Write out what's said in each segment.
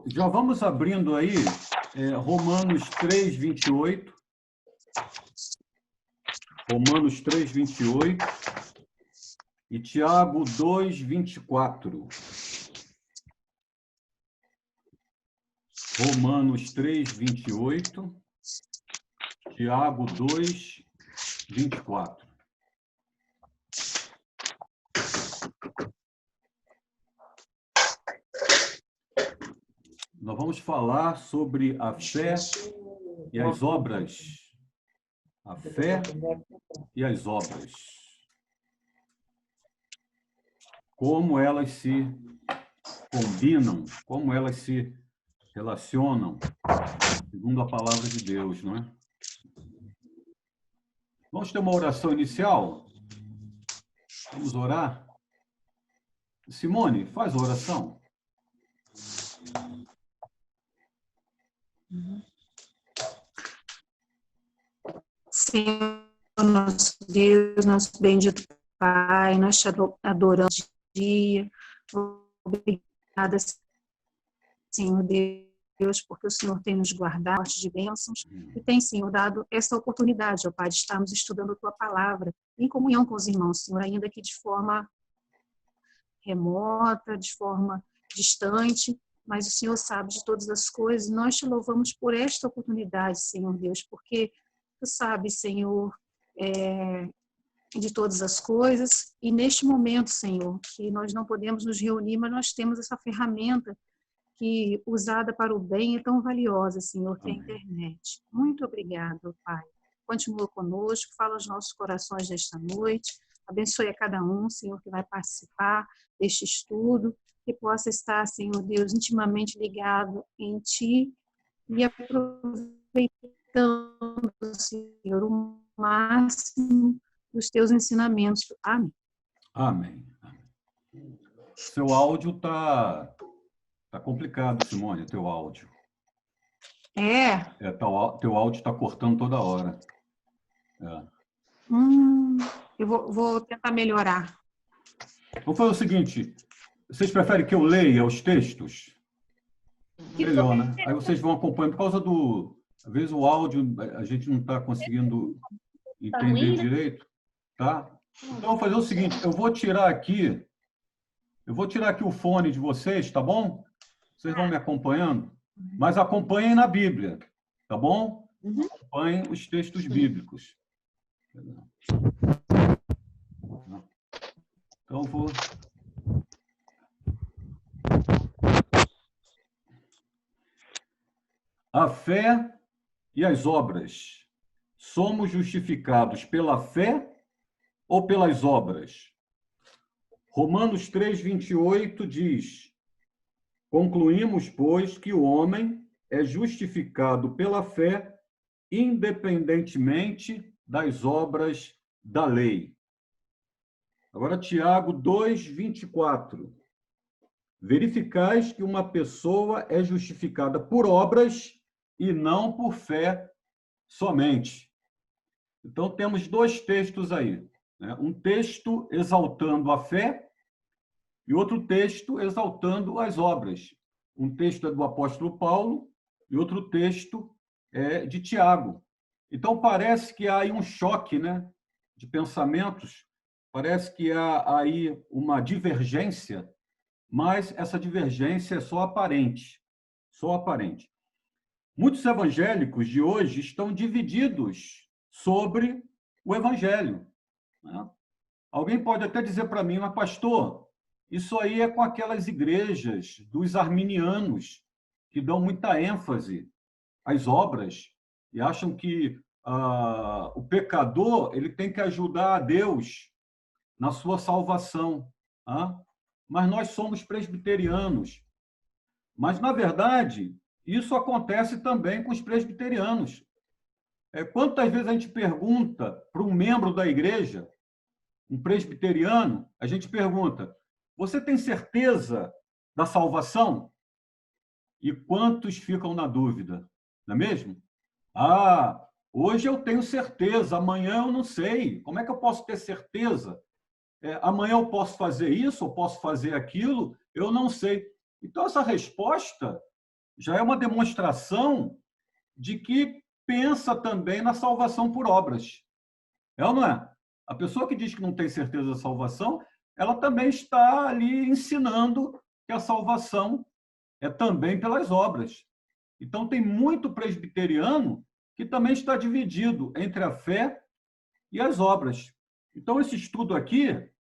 já vamos abrindo aí Romanos 3, 28. Romanos 3, 28 e Tiago 2, 24. Romanos 3, 28, Tiago 2, 24. Nós vamos falar sobre a fé e as obras. A fé e as obras. Como elas se combinam, como elas se relacionam, segundo a palavra de Deus, não é? Vamos ter uma oração inicial? Vamos orar? Simone, faz a oração. Senhor, nosso Deus, nosso bendito Pai, nós te adoramos neste dia. Obrigada, Senhor Deus, porque o Senhor tem nos guardado de bênçãos e tem, Senhor, dado essa oportunidade, ó Pai, de estarmos estudando a Tua Palavra em comunhão com os irmãos, Senhor, ainda que de forma remota, de forma distante, mas o Senhor sabe de todas as coisas. Nós te louvamos por esta oportunidade, Senhor Deus, porque Tu sabes, Senhor, de todas as coisas, e neste momento, Senhor, que nós não podemos nos reunir, mas nós temos essa ferramenta que, usada para o bem, é tão valiosa, Senhor, que é a internet. Muito obrigado, Pai. Continua conosco, fala aos nossos corações nesta noite, abençoe a cada um, Senhor, que vai participar deste estudo, que possa estar, Senhor Deus, intimamente ligado em Ti e aproveitando, Senhor, o máximo dos Teus ensinamentos. Amém. Amém. Seu áudio tá complicado, Simone, teu áudio. Teu áudio está cortando toda hora. Eu vou tentar melhorar. Vamos fazer o seguinte, vocês preferem que eu leia os textos? Melhor, né? Aí vocês vão acompanhando, por causa do... Às vezes o áudio a gente não está conseguindo entender direito, tá? Então, vou fazer o seguinte, eu vou tirar aqui o fone de vocês, tá bom? Vocês vão me acompanhando, mas acompanhem na Bíblia, tá bom? Acompanhem os textos bíblicos. Então, vou... A fé e as obras. Somos justificados pela fé ou pelas obras? Romanos 3, 28 diz: concluímos, pois, que o homem é justificado pela fé, independentemente das obras da lei. Agora, Tiago 2, 24. Verificais que uma pessoa é justificada por obras e não por fé somente. Então, temos dois textos aí, né? Um texto exaltando a fé e outro texto exaltando as obras. Um texto é do apóstolo Paulo e outro texto é de Tiago. Então, parece que há aí um choque, né, de pensamentos, parece que há aí uma divergência, mas essa divergência é só aparente, só aparente. Muitos evangélicos de hoje estão divididos sobre o evangelho, né? Alguém pode até dizer para mim, mas pastor, isso aí é com aquelas igrejas dos arminianos que dão muita ênfase às obras e acham que o pecador ele tem que ajudar a Deus na sua salvação. Mas nós somos presbiterianos. Mas, na verdade, isso acontece também com os presbiterianos. Quantas vezes a gente pergunta para um membro da igreja, um presbiteriano, a gente pergunta: você tem certeza da salvação? E quantos ficam na dúvida? Não é mesmo? Hoje eu tenho certeza, amanhã eu não sei. Como é que eu posso ter certeza? Amanhã eu posso fazer isso, eu posso fazer aquilo, eu não sei. Então, essa resposta já é uma demonstração de que pensa também na salvação por obras. É ou não é? A pessoa que diz que não tem certeza da salvação, ela também está ali ensinando que a salvação é também pelas obras. Então, tem muito presbiteriano que também está dividido entre a fé e as obras. Então, esse estudo aqui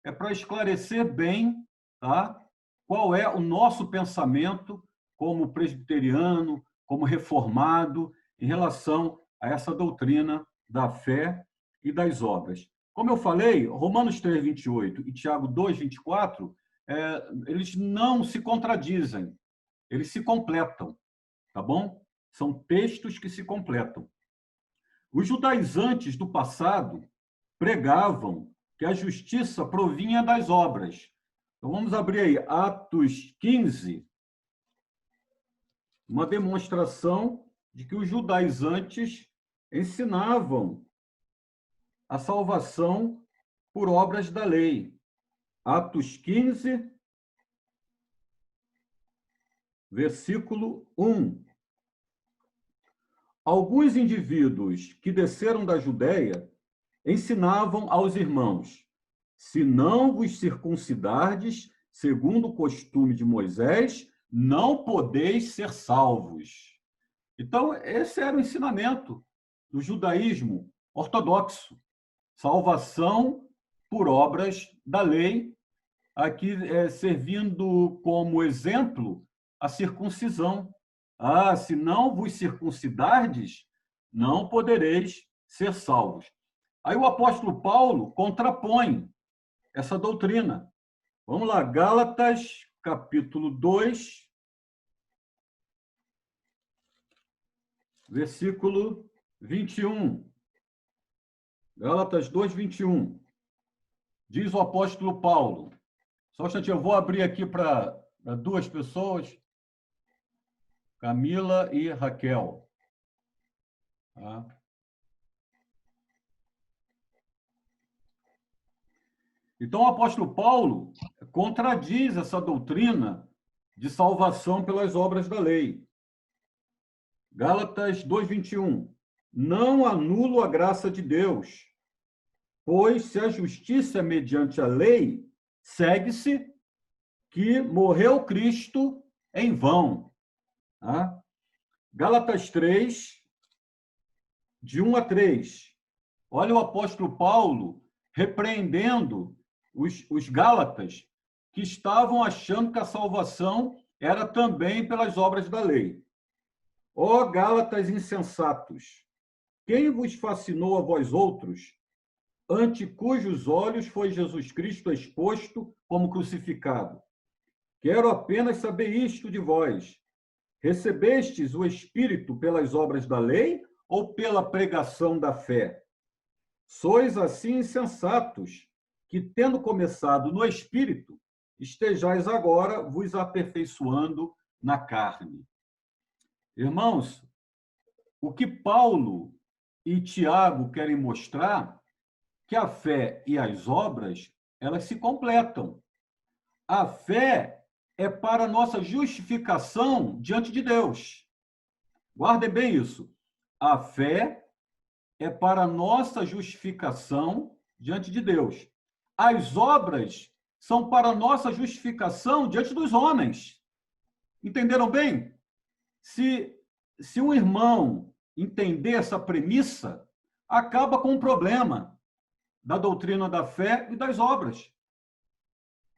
é para esclarecer bem, tá, qual é o nosso pensamento como presbiteriano, como reformado, em relação a essa doutrina da fé e das obras. Como eu falei, Romanos 3, 28 e Tiago 2, 24, eles não se contradizem, eles se completam, tá bom? São textos que se completam. Os judaizantes do passado pregavam que a justiça provinha das obras. Então, vamos abrir aí Atos 15, uma demonstração de que os judaizantes ensinavam a salvação por obras da lei. Atos 15, versículo 1. Alguns indivíduos que desceram da Judéia ensinavam aos irmãos: se não vos circuncidardes, segundo o costume de Moisés, não podeis ser salvos. Então, esse era o ensinamento do judaísmo ortodoxo. Salvação por obras da lei, aqui servindo como exemplo a circuncisão. Ah, se não vos circuncidardes, não podereis ser salvos. Aí o apóstolo Paulo contrapõe essa doutrina. Vamos lá, Gálatas, capítulo 2, versículo 21. Gálatas 2, 21. Diz o apóstolo Paulo. Só um instantinho, eu vou abrir aqui para duas pessoas, Camila e Raquel. Tá? Então, o apóstolo Paulo contradiz essa doutrina de salvação pelas obras da lei. Gálatas 2:21. Não anulo a graça de Deus, pois se a justiça é mediante a lei, segue-se que morreu Cristo em vão. Tá? Gálatas 3, de 1 a 3. Olha o apóstolo Paulo repreendendo os gálatas que estavam achando que a salvação era também pelas obras da lei. Ó gálatas insensatos, quem vos fascinou a vós outros, ante cujos olhos foi Jesus Cristo exposto como crucificado? Quero apenas saber isto de vós: recebestes o Espírito pelas obras da lei ou pela pregação da fé? Sois assim insensatos, que, tendo começado no Espírito, estejais agora vos aperfeiçoando na carne. Irmãos, o que Paulo e Tiago querem mostrar que a fé e as obras, elas se completam. A fé é para a nossa justificação diante de Deus. Guardem bem isso. A fé é para a nossa justificação diante de Deus. As obras são para a nossa justificação diante dos homens. Entenderam bem? Se um irmão entender essa premissa, acaba com o problema da doutrina da fé e das obras.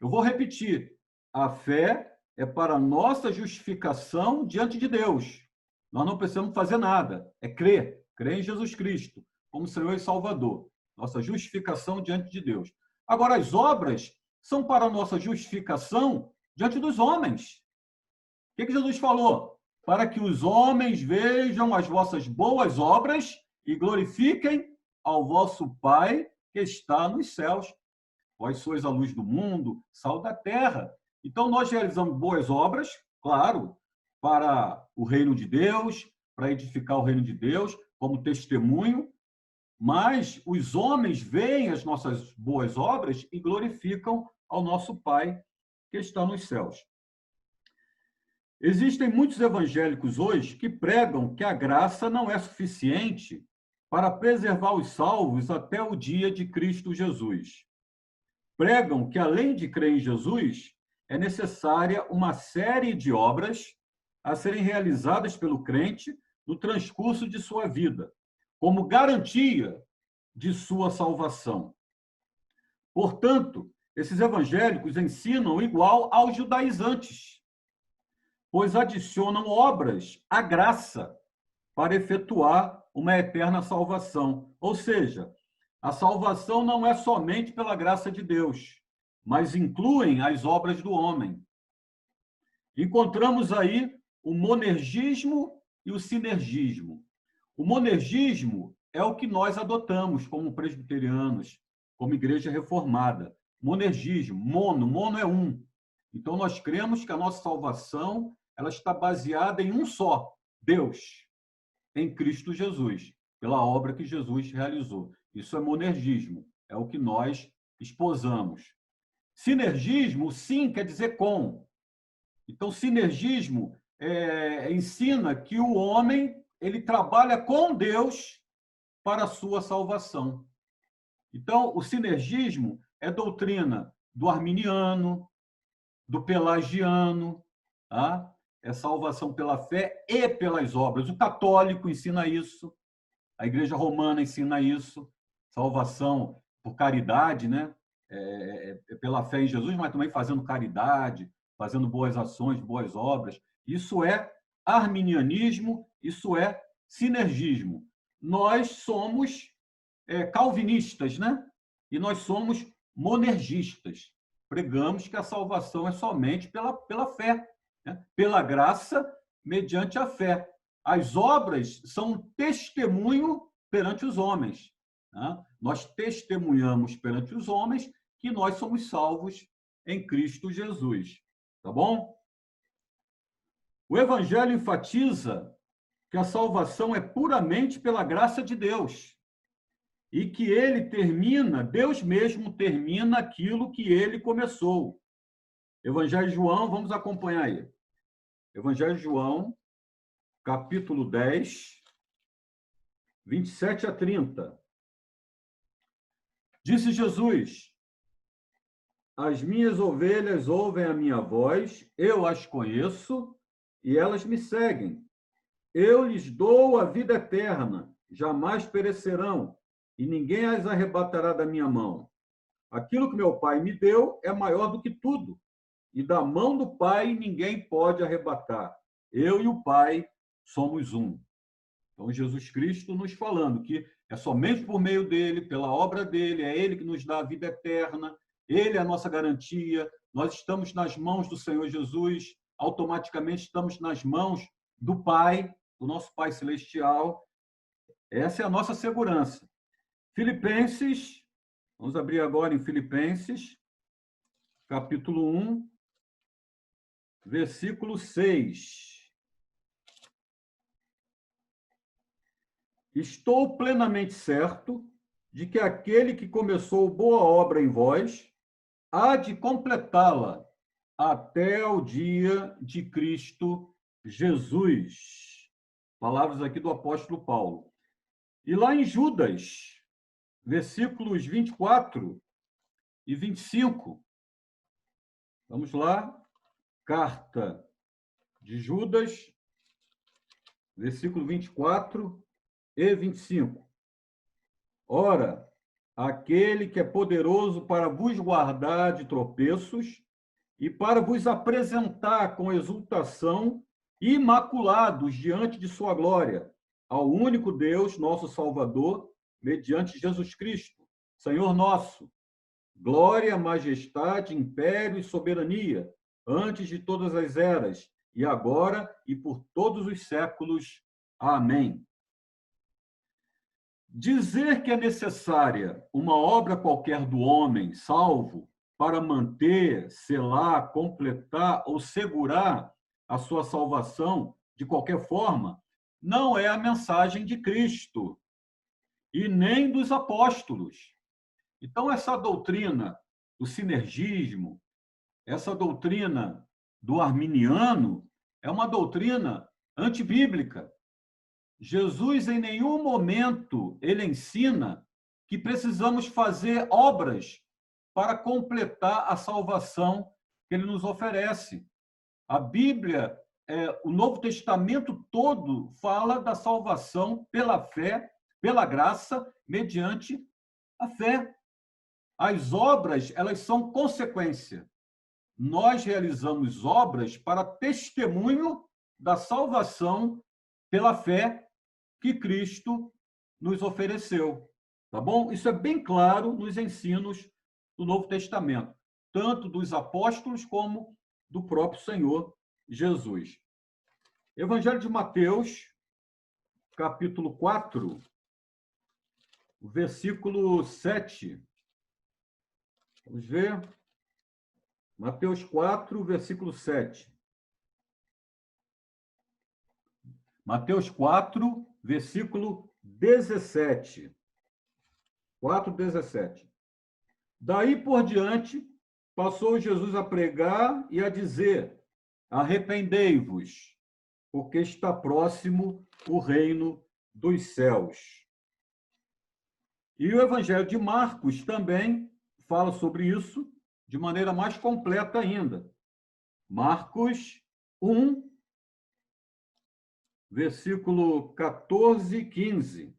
Eu vou repetir. A fé é para a nossa justificação diante de Deus. Nós não precisamos fazer nada. É crer em Jesus Cristo como Senhor e Salvador. Nossa justificação diante de Deus. Agora, as obras são para a nossa justificação diante dos homens. O que Jesus falou? Para que os homens vejam as vossas boas obras e glorifiquem ao vosso Pai que está nos céus. Vós sois a luz do mundo, sal da terra. Então, nós realizamos boas obras, claro, para o reino de Deus, para edificar o reino de Deus, como testemunho, mas os homens veem as nossas boas obras e glorificam ao nosso Pai que está nos céus. Existem muitos evangélicos hoje que pregam que a graça não é suficiente para preservar os salvos até o dia de Cristo Jesus. Pregam que, além de crer em Jesus, é necessária uma série de obras a serem realizadas pelo crente no transcurso de sua vida, como garantia de sua salvação. Portanto, esses evangélicos ensinam igual aos judaizantes, pois adicionam obras à graça para efetuar uma eterna salvação. Ou seja, a salvação não é somente pela graça de Deus, mas incluem as obras do homem. Encontramos aí o monergismo e o sinergismo. O monergismo é o que nós adotamos como presbiterianos, como igreja reformada. Monergismo, mono é um. Então, nós cremos que a nossa salvação ela está baseada em um só, Deus, em Cristo Jesus, pela obra que Jesus realizou. Isso é monergismo, é o que nós esposamos. Sinergismo, sim, quer dizer com. Então, sinergismo ensina que o homem ele trabalha com Deus para a sua salvação. Então, o sinergismo é doutrina do arminiano, do pelagiano, tá? É salvação pela fé e pelas obras. O católico ensina isso, a Igreja Romana ensina isso, salvação por caridade, né? Pela fé em Jesus, mas também fazendo caridade, fazendo boas ações, boas obras. Isso é arminianismo, isso é sinergismo. Nós somos calvinistas, né? E nós somos monergistas. Pregamos que a salvação é somente pela fé, né? Pela graça, mediante a fé. As obras são um testemunho perante os homens. Né? Nós testemunhamos perante os homens que nós somos salvos em Cristo Jesus. Tá bom? O Evangelho enfatiza que a salvação é puramente pela graça de Deus e que ele termina, Deus mesmo termina aquilo que ele começou. Evangelho de João, vamos acompanhar aí. Evangelho de João, capítulo 10, 27 a 30. Disse Jesus: as minhas ovelhas ouvem a minha voz, eu as conheço e elas me seguem. Eu lhes dou a vida eterna, jamais perecerão, e ninguém as arrebatará da minha mão. Aquilo que meu Pai me deu é maior do que tudo, e da mão do Pai ninguém pode arrebatar. Eu e o Pai somos um. Então, Jesus Cristo nos falando que é somente por meio dele, pela obra dele, é ele que nos dá a vida eterna, ele é a nossa garantia, nós estamos nas mãos do Senhor Jesus, automaticamente estamos nas mãos do Pai, do nosso Pai Celestial. Essa é a nossa segurança. Filipenses, vamos abrir agora em Filipenses, capítulo 1, versículo 6. Estou plenamente certo de que aquele que começou boa obra em vós há de completá-la até o dia de Cristo Jesus. Palavras aqui do apóstolo Paulo. E lá em Judas, versículos 24 e 25. Vamos lá. Carta de Judas, versículo 24 e 25. Ora, aquele que é poderoso para vos guardar de tropeços e para vos apresentar com exultação imaculados diante de sua glória, ao único Deus, nosso Salvador, mediante Jesus Cristo, Senhor nosso, glória, majestade, império e soberania, antes de todas as eras, e agora e por todos os séculos. Amém. Dizer que é necessária uma obra qualquer do homem salvo para manter, selar, completar ou segurar a sua salvação de qualquer forma, não é a mensagem de Cristo e nem dos apóstolos. Então, essa doutrina do sinergismo, essa doutrina do arminiano, é uma doutrina antibíblica. Jesus, em nenhum momento, ele ensina que precisamos fazer obras para completar a salvação que ele nos oferece. A Bíblia, o Novo Testamento todo fala da salvação pela fé, pela graça, mediante a fé. As obras, elas são consequência. Nós realizamos obras para testemunho da salvação pela fé que Cristo nos ofereceu. Tá bom? Isso é bem claro nos ensinos do Novo Testamento, tanto dos apóstolos como do próprio Senhor Jesus. Evangelho de Mateus, capítulo 4, versículo 7. Vamos ver. Mateus 4, versículo 7. Mateus 4, versículo 17. 4, 17. Daí por diante, passou Jesus a pregar e a dizer: arrependei-vos, porque está próximo o reino dos céus. E o Evangelho de Marcos também fala sobre isso de maneira mais completa ainda. Marcos 1, versículo 14 e 15.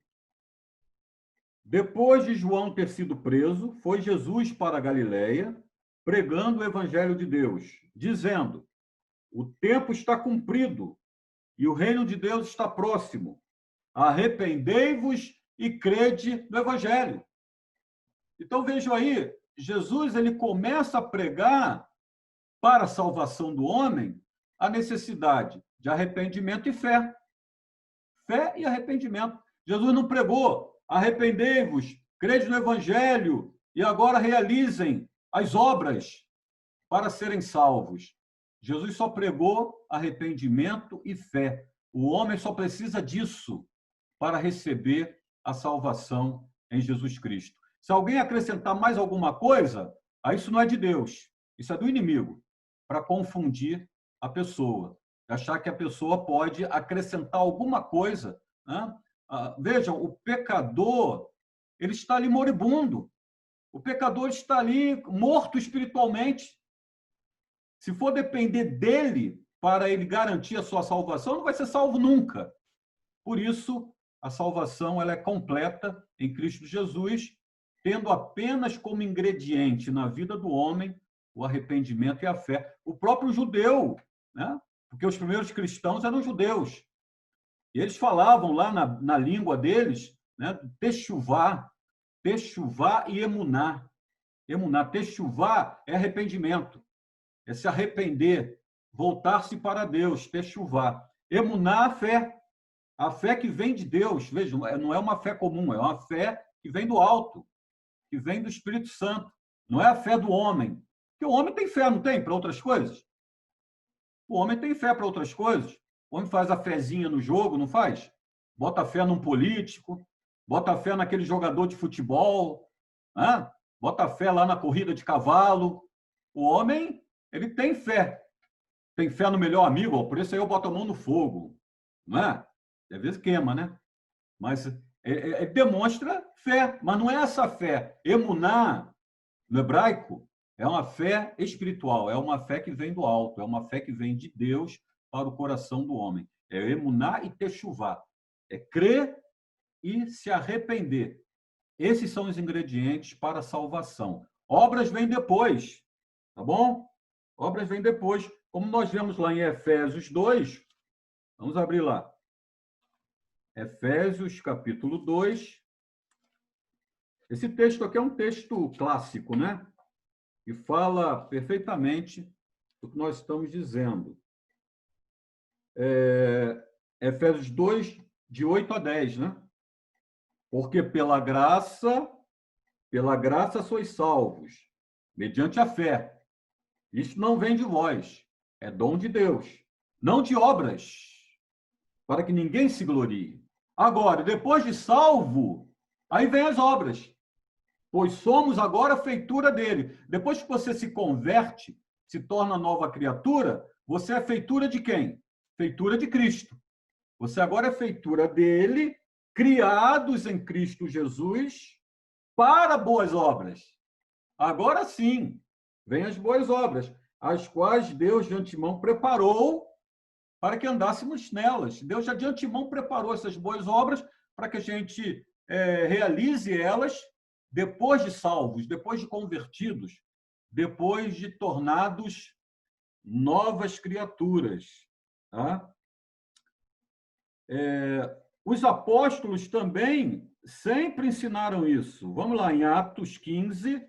Depois de João ter sido preso, foi Jesus para a Galileia, pregando o Evangelho de Deus, dizendo: o tempo está cumprido e o reino de Deus está próximo. Arrependei-vos e crede no Evangelho. Então, vejam aí, Jesus ele começa a pregar para a salvação do homem a necessidade de arrependimento e fé. Fé e arrependimento. Jesus não pregou: arrependei-vos, crede no Evangelho e agora realizem as obras para serem salvos. Jesus só pregou arrependimento e fé. O homem só precisa disso para receber a salvação em Jesus Cristo. Se alguém acrescentar mais alguma coisa, aí isso não é de Deus, isso é do inimigo, para confundir a pessoa, achar que a pessoa pode acrescentar alguma coisa, né? Vejam, o pecador, ele está ali moribundo, o pecador está ali morto espiritualmente. Se for depender dele para ele garantir a sua salvação, não vai ser salvo nunca. Por isso, a salvação ela é completa em Cristo Jesus, tendo apenas como ingrediente na vida do homem o arrependimento e a fé. O próprio judeu, né? Porque os primeiros cristãos eram judeus. E eles falavam lá na língua deles, né? Techuvá e emuná. Emuná, techuvá é arrependimento, é se arrepender, voltar-se para Deus, techuvá. Emuná, a fé que vem de Deus. Veja, não é uma fé comum, é uma fé que vem do alto, que vem do Espírito Santo. Não é a fé do homem. Porque o homem tem fé, não tem, para outras coisas? O homem tem fé para outras coisas. O homem faz a fezinha no jogo, não faz? Bota fé num político, bota fé naquele jogador de futebol, né? Bota fé lá na corrida de cavalo. O homem, ele tem fé. Tem fé no melhor amigo, por isso aí eu boto a mão no fogo. Não é? Às vezes queima, né? Mas demonstra fé, mas não é essa fé. Emuná, no hebraico, é uma fé espiritual, é uma fé que vem do alto, é uma fé que vem de Deus para o coração do homem. É emuná e techuvá. É crer e se arrepender. Esses são os ingredientes para a salvação. Obras vêm depois, tá bom? Obras vêm depois. Como nós vemos lá em Efésios 2, vamos abrir lá. Efésios, capítulo 2. Esse texto aqui é um texto clássico, né? Que fala perfeitamente do que nós estamos dizendo. Efésios 2, de 8 a 10, né? Porque pela graça sois salvos, mediante a fé. Isto não vem de vós, é dom de Deus, não de obras, para que ninguém se glorie. Agora, depois de salvo, aí vem as obras, pois somos agora feitura dele. Depois que você se converte, se torna nova criatura, você é feitura de quem? feitura de Cristo. Você agora é feitura dele, criados em Cristo Jesus para boas obras. Agora sim, vêm as boas obras, as quais Deus de antemão preparou para que andássemos nelas. Deus já de antemão preparou essas boas obras para que a gente realize elas depois de salvos, depois de convertidos, depois de tornados novas criaturas. Tá? Os apóstolos também sempre ensinaram isso. Vamos lá, em Atos 15.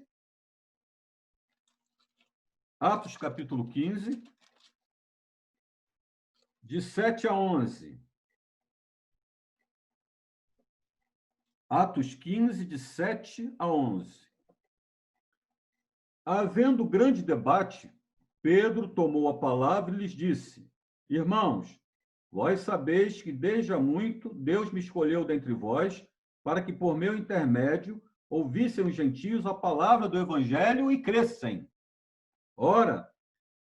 Atos, capítulo 15, de 7 a 11. Atos 15, de 7 a 11. Havendo grande debate, Pedro tomou a palavra e lhes disse: Irmãos, vós sabeis que desde há muito Deus me escolheu dentre vós, para que por meu intermédio ouvissem os gentios a palavra do evangelho e crescem. Ora,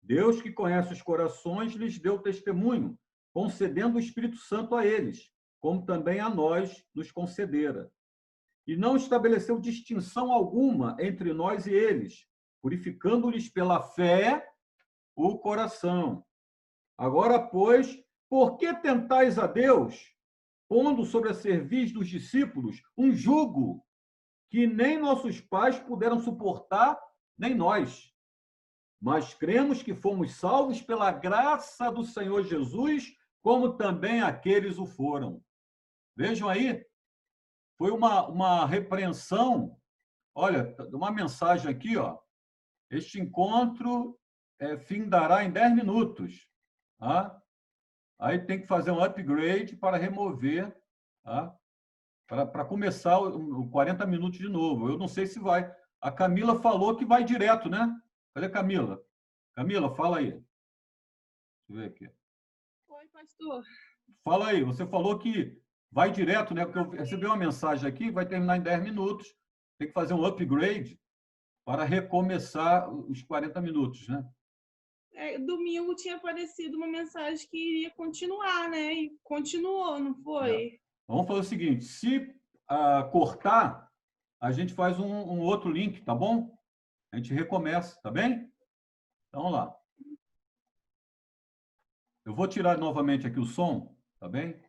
Deus que conhece os corações lhes deu testemunho, concedendo o Espírito Santo a eles, como também a nós nos concedera. E não estabeleceu distinção alguma entre nós e eles, purificando-lhes pela fé o coração. Agora, pois, por que tentais a Deus, pondo sobre a cerviz dos discípulos um jugo que nem nossos pais puderam suportar, nem nós? Mas cremos que fomos salvos pela graça do Senhor Jesus, como também aqueles o foram. Vejam aí, foi uma repreensão. Olha, uma mensagem aqui, ó. Este encontro findará em 10 minutos. Tá? Aí tem que fazer um upgrade para remover, tá? Para começar o 40 minutos de novo. Eu não sei se vai. A Camila falou que vai direto, né? Cadê a Camila? Camila, fala aí. Deixa eu ver aqui. Oi, pastor. Fala aí, você falou que vai direto, né? Porque eu recebi uma mensagem aqui, vai terminar em 10 minutos. Tem que fazer um upgrade para recomeçar os 40 minutos, né? Domingo tinha aparecido uma mensagem que iria continuar, né? E continuou, não foi? Vamos fazer o seguinte, se cortar, a gente faz um outro link, tá bom? A gente recomeça, tá bem? Então, vamos lá. Eu vou tirar novamente aqui o som, tá bem?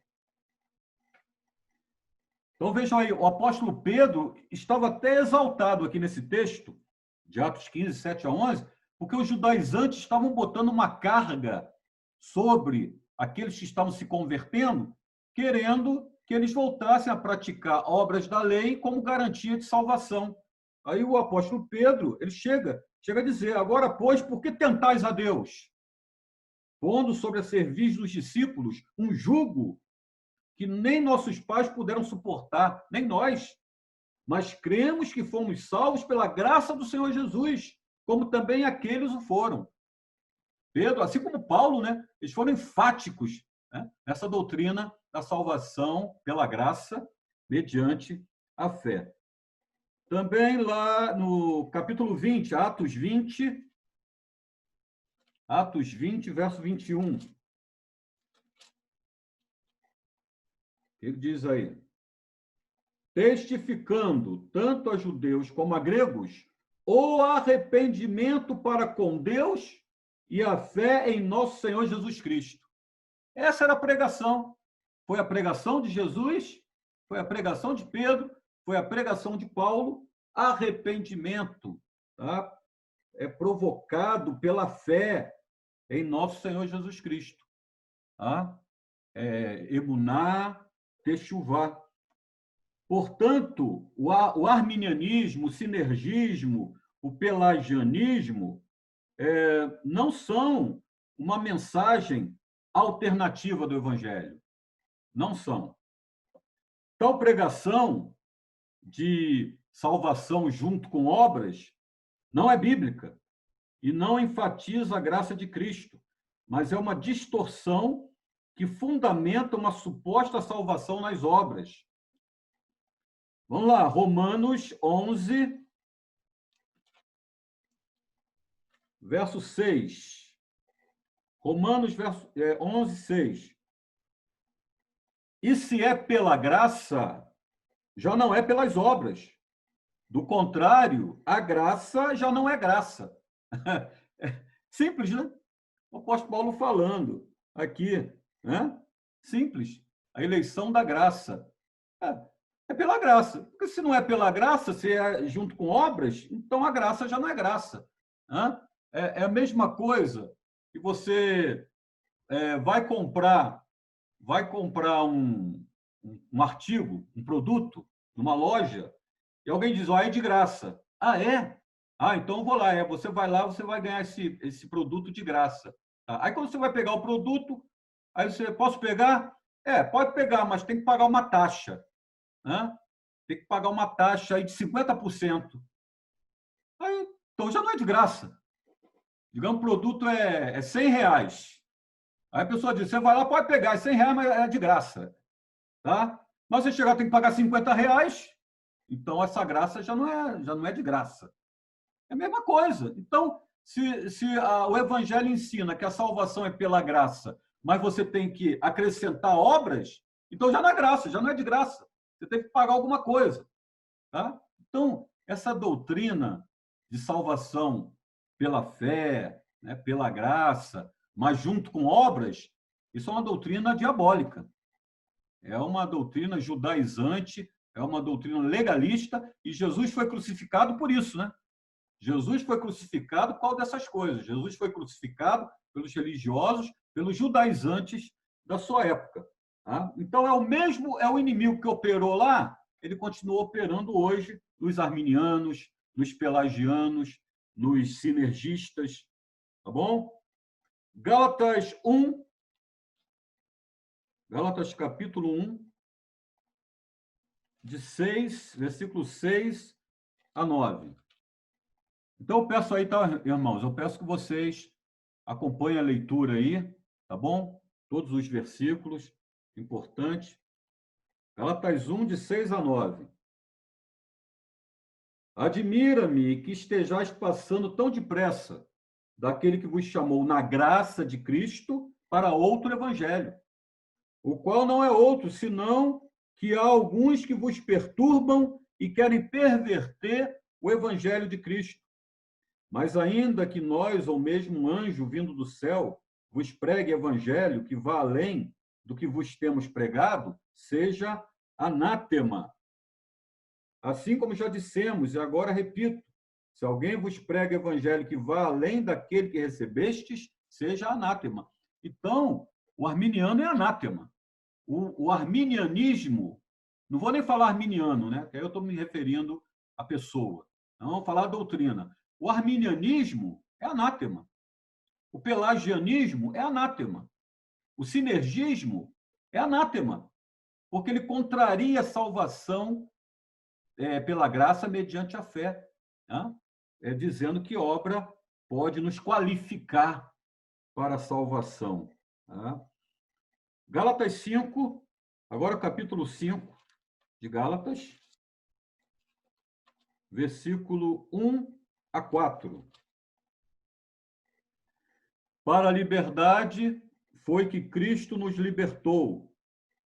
Então, vejam aí, o apóstolo Pedro estava até exaltado aqui nesse texto, de Atos 15, 7 a 11, porque os judaizantes estavam botando uma carga sobre aqueles que estavam se convertendo, querendo que eles voltassem a praticar obras da lei como garantia de salvação. Aí o apóstolo Pedro, ele chega a dizer: agora, pois, por que tentais a Deus? Pondo sobre a cerviz dos discípulos um jugo que nem nossos pais puderam suportar, nem nós. Mas cremos que fomos salvos pela graça do Senhor Jesus, como também aqueles o foram. Pedro, assim como Paulo, né, eles foram enfáticos, né, nessa doutrina da salvação pela graça, mediante a fé. Também lá no capítulo 20, Atos 20, verso 21. Ele diz aí: testificando tanto a judeus como a gregos o arrependimento para com Deus e a fé em nosso Senhor Jesus Cristo. Essa era a pregação. Foi a pregação de Jesus, foi a pregação de Pedro, foi a pregação de Paulo. Arrependimento, tá? É provocado pela fé em nosso Senhor Jesus Cristo. Tá? Emuná, techuvá. Portanto, o arminianismo, o sinergismo, o pelagianismo não são uma mensagem alternativa do Evangelho. Não são. Tal pregação de salvação junto com obras não é bíblica e não enfatiza a graça de Cristo, mas é uma distorção que fundamenta uma suposta salvação nas obras. Vamos lá, Romanos 11, verso 6. Romanos 11, 6. E se é pela graça, já não é pelas obras. Do contrário, a graça já não é graça. Simples, né? O apóstolo Paulo falando aqui, né? Simples. A eleição da graça. É pela graça. Porque se não é pela graça, se é junto com obras, então a graça já não é graça. Né? É a mesma coisa que você vai comprar um artigo, um produto, numa loja, e alguém diz, é de graça. Ah, é? Ah, então eu vou lá. Você vai lá, você vai ganhar esse produto de graça. Tá? Aí quando você vai pegar o produto, aí você, posso pegar? Pode pegar, mas tem que pagar uma taxa. Né? Tem que pagar uma taxa aí de 50%. Aí, então já não é de graça. Digamos, o produto é R$100. Aí a pessoa diz, você vai lá, pode pegar, é R$100, mas é de graça. Tá? Mas você chegar, tem que pagar R$50, então essa graça já não é de graça. É a mesma coisa. Então, se o Evangelho ensina que a salvação é pela graça, mas você tem que acrescentar obras, então já não é graça, já não é de graça. Você tem que pagar alguma coisa. Tá? Então, essa doutrina de salvação pela fé, né, pela graça, mas junto com obras, isso é uma doutrina diabólica. É uma doutrina judaizante, é uma doutrina legalista, e Jesus foi crucificado por isso, né? Jesus foi crucificado por causa dessas coisas. Jesus foi crucificado pelos religiosos, pelos judaizantes da sua época. Tá? Então, é o inimigo que operou lá, ele continua operando hoje nos arminianos, nos pelagianos, nos sinergistas. Tá bom? Gálatas 1, Gálatas capítulo 1, versículo 6 a 9. Então, eu peço aí, tá, irmãos? Eu peço que vocês acompanhem a leitura aí, tá bom? Todos os versículos, importante. Gálatas 1, de 6 a 9. Admira-me que estejais passando tão depressa daquele que vos chamou na graça de Cristo para outro evangelho, o qual não é outro, senão que há alguns que vos perturbam e querem perverter o evangelho de Cristo. Mas ainda que nós, ou mesmo um anjo vindo do céu, vos pregue evangelho que vá além do que vos temos pregado, seja anátema. Assim como já dissemos, e agora repito, se alguém vos prega evangelho que vá além daquele que recebestes, seja anátema. Então, o arminiano é anátema. O arminianismo, não vou nem falar arminiano, né? Porque aí eu estou me referindo à pessoa. Não, vamos falar a doutrina. O arminianismo é anátema. O pelagianismo é anátema. O sinergismo é anátema, porque ele contraria a salvação pela graça mediante a fé, né? Dizendo que obra pode nos qualificar para a salvação. Tá? Gálatas 5, agora capítulo 5 de Gálatas, versículo 1 a 4. Para a liberdade foi que Cristo nos libertou.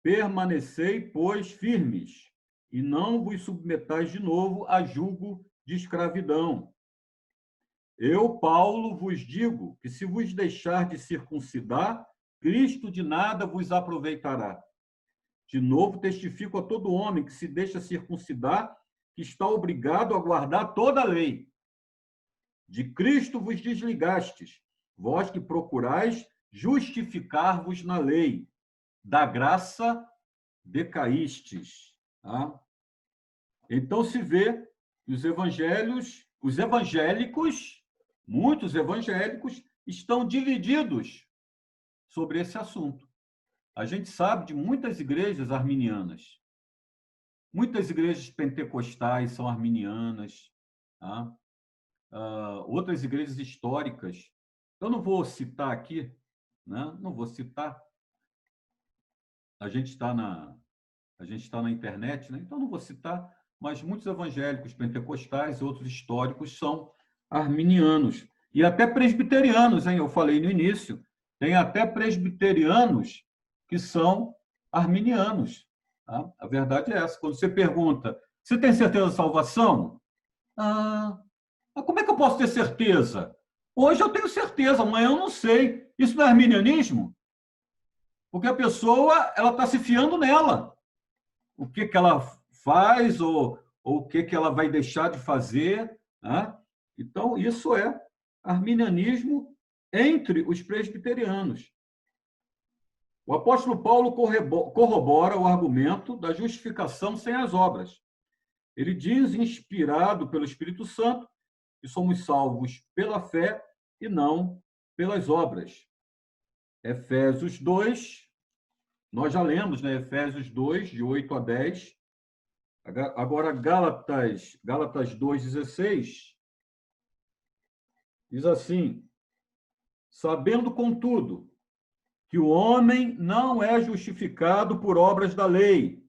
Permanecei, pois, firmes, e não vos submetais de novo a jugo de escravidão. Eu, Paulo, vos digo que se vos deixar de circuncidar, Cristo de nada vos aproveitará. De novo, testifico a todo homem que se deixa circuncidar, que está obrigado a guardar toda a lei. De Cristo vos desligastes, vós que procurais justificar-vos na lei. Da graça decaístes. Tá? Então se vê os evangélicos, muitos evangélicos, estão divididos sobre esse assunto. A gente sabe de muitas igrejas arminianas. Muitas igrejas pentecostais são arminianas. Tá? Outras igrejas históricas. Eu não vou citar aqui, né? Não vou citar. A gente está na internet, né? Então não vou citar, mas muitos evangélicos pentecostais e outros históricos são arminianos. E até presbiterianos, hein? Eu falei no início Tem até presbiterianos que são arminianos. Tá? A verdade é essa. Quando você pergunta, você tem certeza da salvação? Como é que eu posso ter certeza? Hoje eu tenho certeza, amanhã eu não sei. Isso não é arminianismo? Porque a pessoa ela está se fiando nela. O que ela faz ou o que ela vai deixar de fazer. Né? Então, isso é arminianismo entre os presbiterianos. O apóstolo Paulo corrobora o argumento da justificação sem as obras. Ele diz, inspirado pelo Espírito Santo, que somos salvos pela fé e não pelas obras. Efésios 2, nós já lemos, né? Efésios 2, de 8 a 10. Agora, Gálatas 2,16, diz assim: sabendo, contudo, que o homem não é justificado por obras da lei,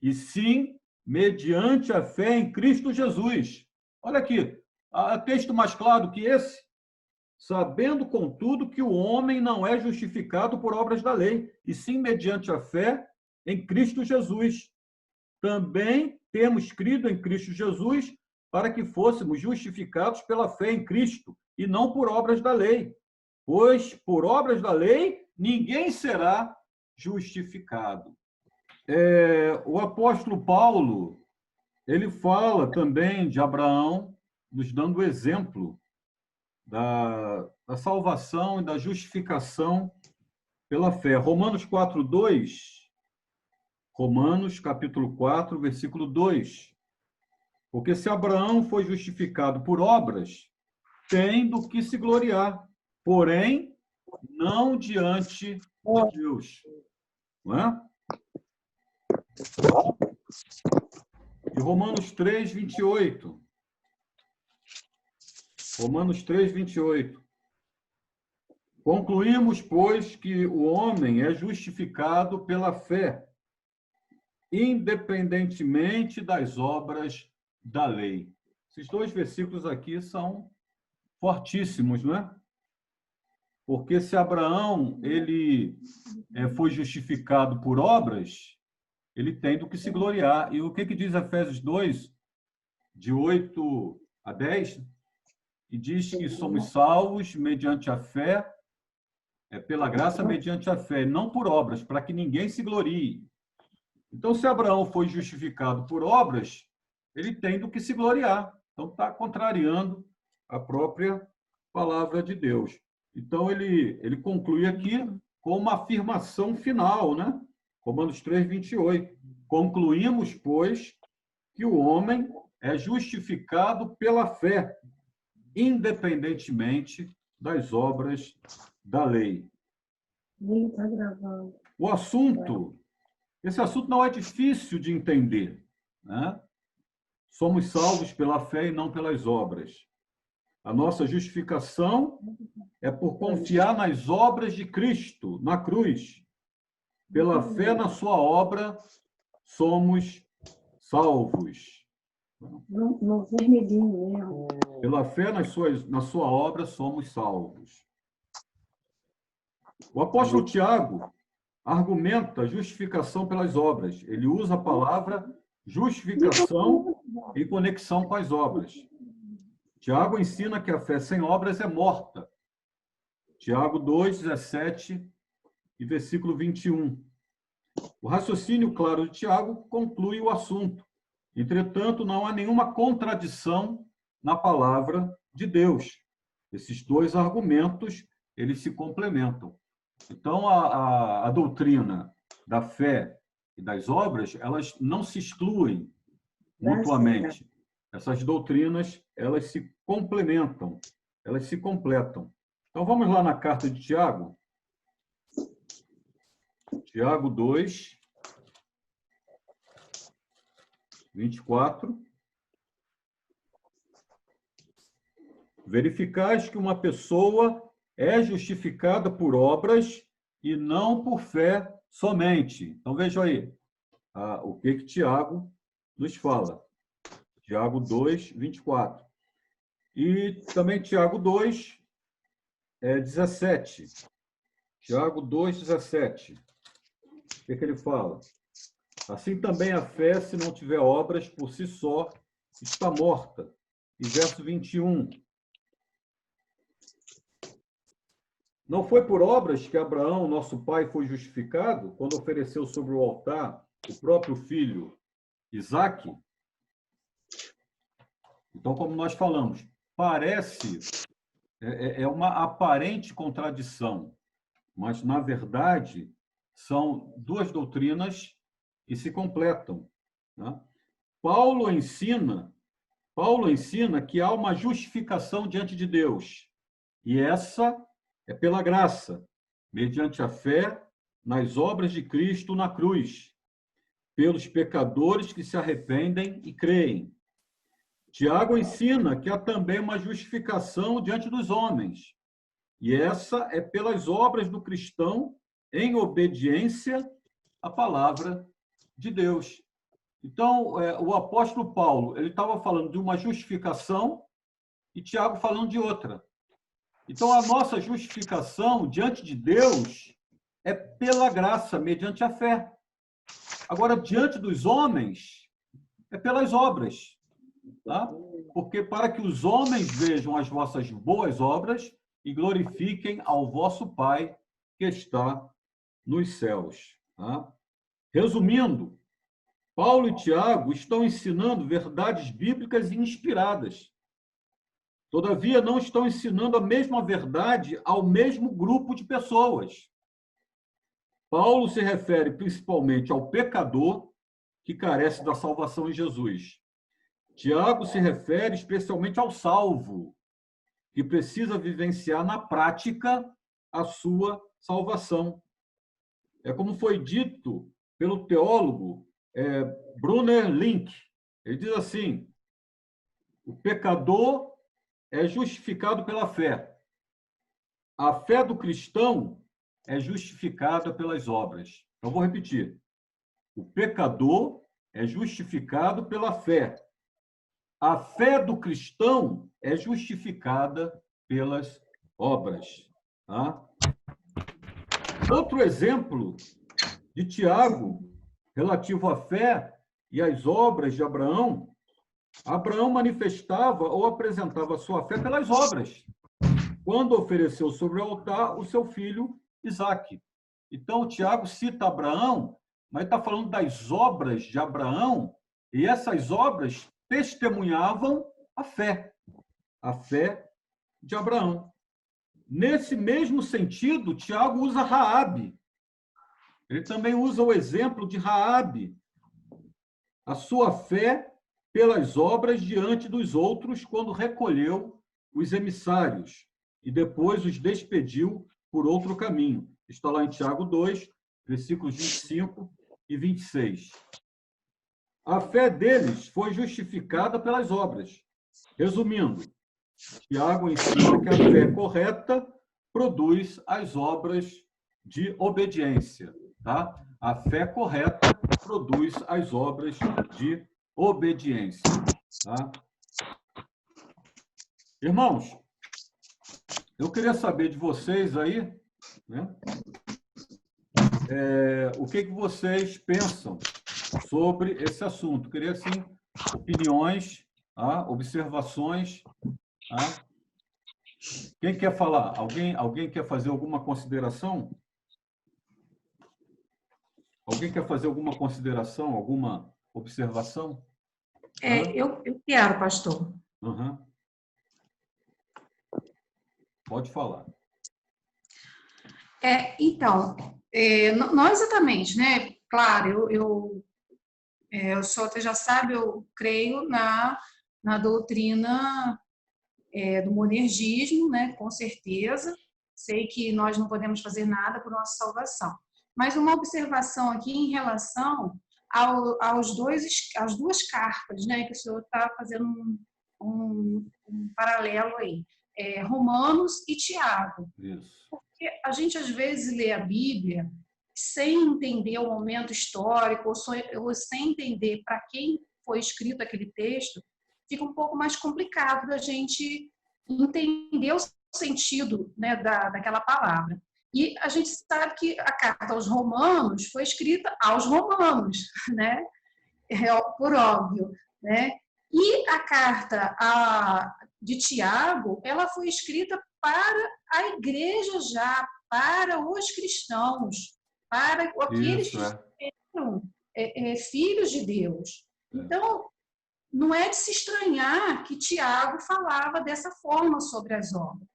e sim mediante a fé em Cristo Jesus. Olha aqui, há texto mais claro que esse. Sabendo, contudo, que o homem não é justificado por obras da lei, e sim mediante a fé em Cristo Jesus. Também temos crido em Cristo Jesus para que fôssemos justificados pela fé em Cristo, e não por obras da lei. Pois, por obras da lei, ninguém será justificado. O apóstolo Paulo, ele fala também de Abraão, nos dando exemplo da salvação e da justificação pela fé. Romanos 4:2, Romanos capítulo 4, versículo 2. Porque se Abraão foi justificado por obras, tem do que se gloriar, porém, não diante de Deus. Não é? E Romanos 3:28. Romanos 3:28. Concluímos, pois, que o homem é justificado pela fé, independentemente das obras da lei. Esses dois versículos aqui são fortíssimos, não é? Porque se Abraão ele foi justificado por obras, ele tem do que se gloriar. E o que diz Efésios 2, de 8 a 10? E diz que somos salvos mediante a fé, pela graça mediante a fé, não por obras, para que ninguém se glorie. Então, se Abraão foi justificado por obras, ele tem do que se gloriar. Então, está contrariando a própria palavra de Deus. Então, ele conclui aqui com uma afirmação final, né? Romanos 3:28. Concluímos, pois, que o homem é justificado pela fé, independentemente das obras da lei. O assunto, esse assunto não é difícil de entender, né? Somos salvos pela fé e não pelas obras. A nossa justificação é por confiar nas obras de Cristo, na cruz. Pela fé na sua obra, somos salvos. No vermelhinho mesmo. Pela fé na sua obra, somos salvos. O apóstolo Tiago argumenta a justificação pelas obras. Ele usa a palavra justificação em conexão com as obras. Tiago ensina que a fé sem obras é morta. Tiago 2:17 e versículo 21. O raciocínio claro de Tiago conclui o assunto. Entretanto, não há nenhuma contradição na palavra de Deus. Esses dois argumentos, eles se complementam. Então, a doutrina da fé e das obras, elas não se excluem mutuamente. Essas doutrinas, elas se complementam, elas se completam. Então, vamos lá na carta de Tiago. Tiago 2, 24. Verificais que uma pessoa é justificada por obras e não por fé somente. Então, vejam aí o que Tiago nos fala. Tiago 2, 24. E também Tiago 2, 17. Tiago 2,17. O que ele fala? Assim também a fé, se não tiver obras, por si só, está morta. E verso 21. Não foi por obras que Abraão, nosso pai, foi justificado quando ofereceu sobre o altar o próprio filho Isaque? Então, como nós falamos, parece, é uma aparente contradição, mas, na verdade, são duas doutrinas que se completam, né? Paulo ensina que há uma justificação diante de Deus, e essa é pela graça, mediante a fé nas obras de Cristo na cruz, pelos pecadores que se arrependem e creem. Tiago ensina que há também uma justificação diante dos homens, e essa é pelas obras do cristão em obediência à palavra de Deus. Então, o apóstolo Paulo, ele estava falando de uma justificação e Tiago falando de outra. Então, a nossa justificação diante de Deus é pela graça, mediante a fé. Agora, diante dos homens, é pelas obras. Tá? Porque para que os homens vejam as vossas boas obras e glorifiquem ao vosso Pai que está nos céus. Tá? Resumindo, Paulo e Tiago estão ensinando verdades bíblicas inspiradas. Todavia, não estão ensinando a mesma verdade ao mesmo grupo de pessoas. Paulo se refere principalmente ao pecador que carece da salvação em Jesus. Tiago se refere especialmente ao salvo, que precisa vivenciar na prática a sua salvação. É como foi dito pelo teólogo Brunner Link. Ele diz assim: o pecador é justificado pela fé. A fé do cristão é justificada pelas obras. Eu vou repetir. O pecador é justificado pela fé. A fé do cristão é justificada pelas obras. Tá? Outro exemplo de Tiago, relativo à fé e às obras de Abraão, Abraão manifestava ou apresentava sua fé pelas obras, quando ofereceu sobre o altar o seu filho Isaque. Então, Tiago cita Abraão, mas está falando das obras de Abraão, e essas obras testemunhavam a fé de Abraão. Nesse mesmo sentido, Tiago usa Raabe. Ele também usa o exemplo de Raabe, a sua fé pelas obras diante dos outros quando recolheu os emissários e depois os despediu por outro caminho. Está lá em Tiago 2, versículos 25 e 26. A fé deles foi justificada pelas obras. Resumindo, Tiago ensina que a fé correta produz as obras de obediência. Tá? A fé correta produz as obras de obediência. Tá? Irmãos, eu queria saber de vocês aí, né? O que vocês pensam sobre esse assunto. Queria, assim, opiniões, tá? Observações. Tá? Quem quer falar? Alguém quer fazer alguma consideração? Alguém quer fazer alguma consideração, alguma observação? Eu quero, pastor. Uhum. Pode falar. Então, não exatamente, né? Claro, o senhor até já sabe, eu creio na doutrina do monergismo, né? Com certeza. Sei que nós não podemos fazer nada por nossa salvação. Mas uma observação aqui em relação às duas cartas, né? Que o senhor está fazendo um paralelo aí. Romanos e Tiago. Isso. Porque a gente, às vezes, lê a Bíblia sem entender o momento histórico ou sem entender para quem foi escrito aquele texto, fica um pouco mais complicado da gente entender o sentido, né, daquela palavra. E a gente sabe que a carta aos Romanos foi escrita aos romanos, né? Por óbvio, né? E a carta de Tiago, ela foi escrita para a igreja já, para os cristãos, para aqueles que eram filhos de Deus. Então, não é de se estranhar que Tiago falava dessa forma sobre as obras,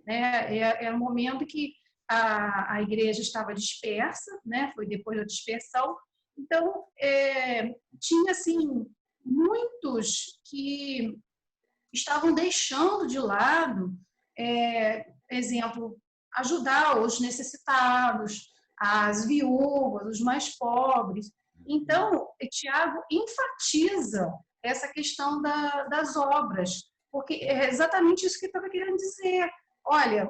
né? Era um momento que a igreja estava dispersa, né? Foi depois da dispersão. Então, tinha, assim, muitos que estavam deixando de lado, exemplo, ajudar os necessitados, as viúvas, os mais pobres. Então, Tiago enfatiza essa questão das obras, porque é exatamente isso que eu estava querendo dizer. Olha,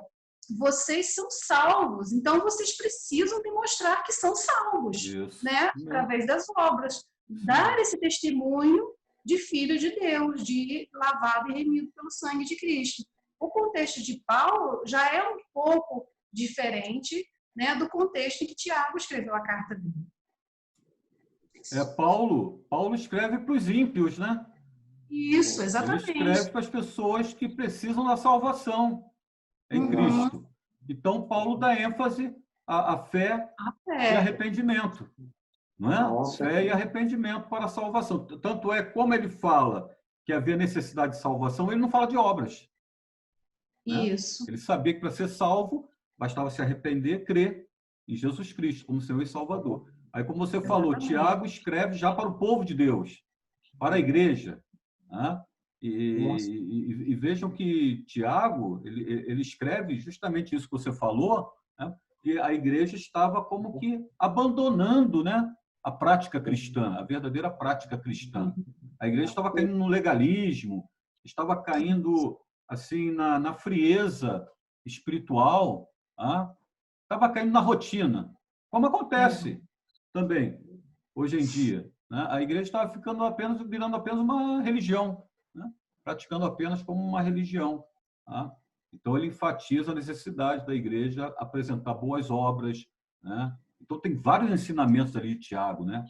vocês são salvos, então vocês precisam demonstrar que são salvos, né? Através das obras. Dar esse testemunho de filho de Deus, de lavado e remido pelo sangue de Cristo. O contexto de Paulo já é um pouco diferente, né, do contexto em que Tiago escreveu a carta dele. Paulo escreve para os ímpios, né? Isso, exatamente. Ele escreve para as pessoas que precisam da salvação em Cristo. Então, Paulo dá ênfase à fé e arrependimento. Não é? Fé e arrependimento para a salvação. Tanto é, como ele fala que havia necessidade de salvação, ele não fala de obras. Isso. Né? Ele sabia que para ser salvo, bastava se arrepender, crer em Jesus Cristo como Senhor e Salvador. Aí, como você falou, Tiago escreve já para o povo de Deus, para a igreja. Né? E vejam que Tiago, ele escreve justamente isso que você falou, né? Que a igreja estava como que abandonando, né, a prática cristã, a verdadeira prática cristã. A igreja estava caindo no legalismo, estava caindo assim na frieza espiritual, estava caindo na rotina, como acontece também hoje em dia. Né? A igreja estava virando apenas uma religião, né? Praticando apenas como uma religião. Tá? Então, ele enfatiza a necessidade da igreja apresentar boas obras. Né? Então, tem vários ensinamentos ali de Tiago, né?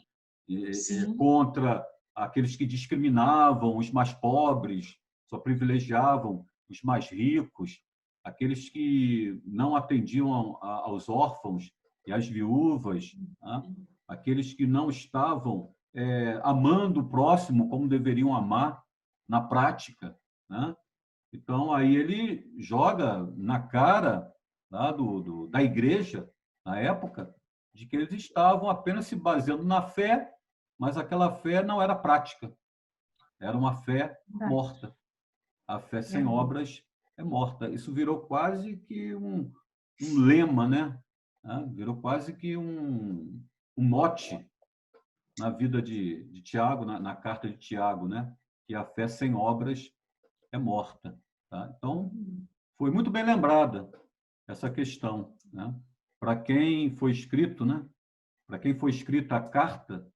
Contra aqueles que discriminavam os mais pobres, só privilegiavam os mais ricos, aqueles que não atendiam aos órfãos e às viúvas, né? Aqueles que não estavam amando o próximo como deveriam amar na prática. Né? Então, aí ele joga na cara da igreja, na época, de que eles estavam apenas se baseando na fé, mas aquela fé não era prática. Era uma fé morta. A fé sem obras é morta. Isso virou quase que um lema, né? Virou quase que um mote na vida de Tiago, na carta de Tiago, né? Que a fé sem obras é morta. Tá? Então, foi muito bem lembrada essa questão. Né? Para quem foi escrito, né? Para quem foi escrita a carta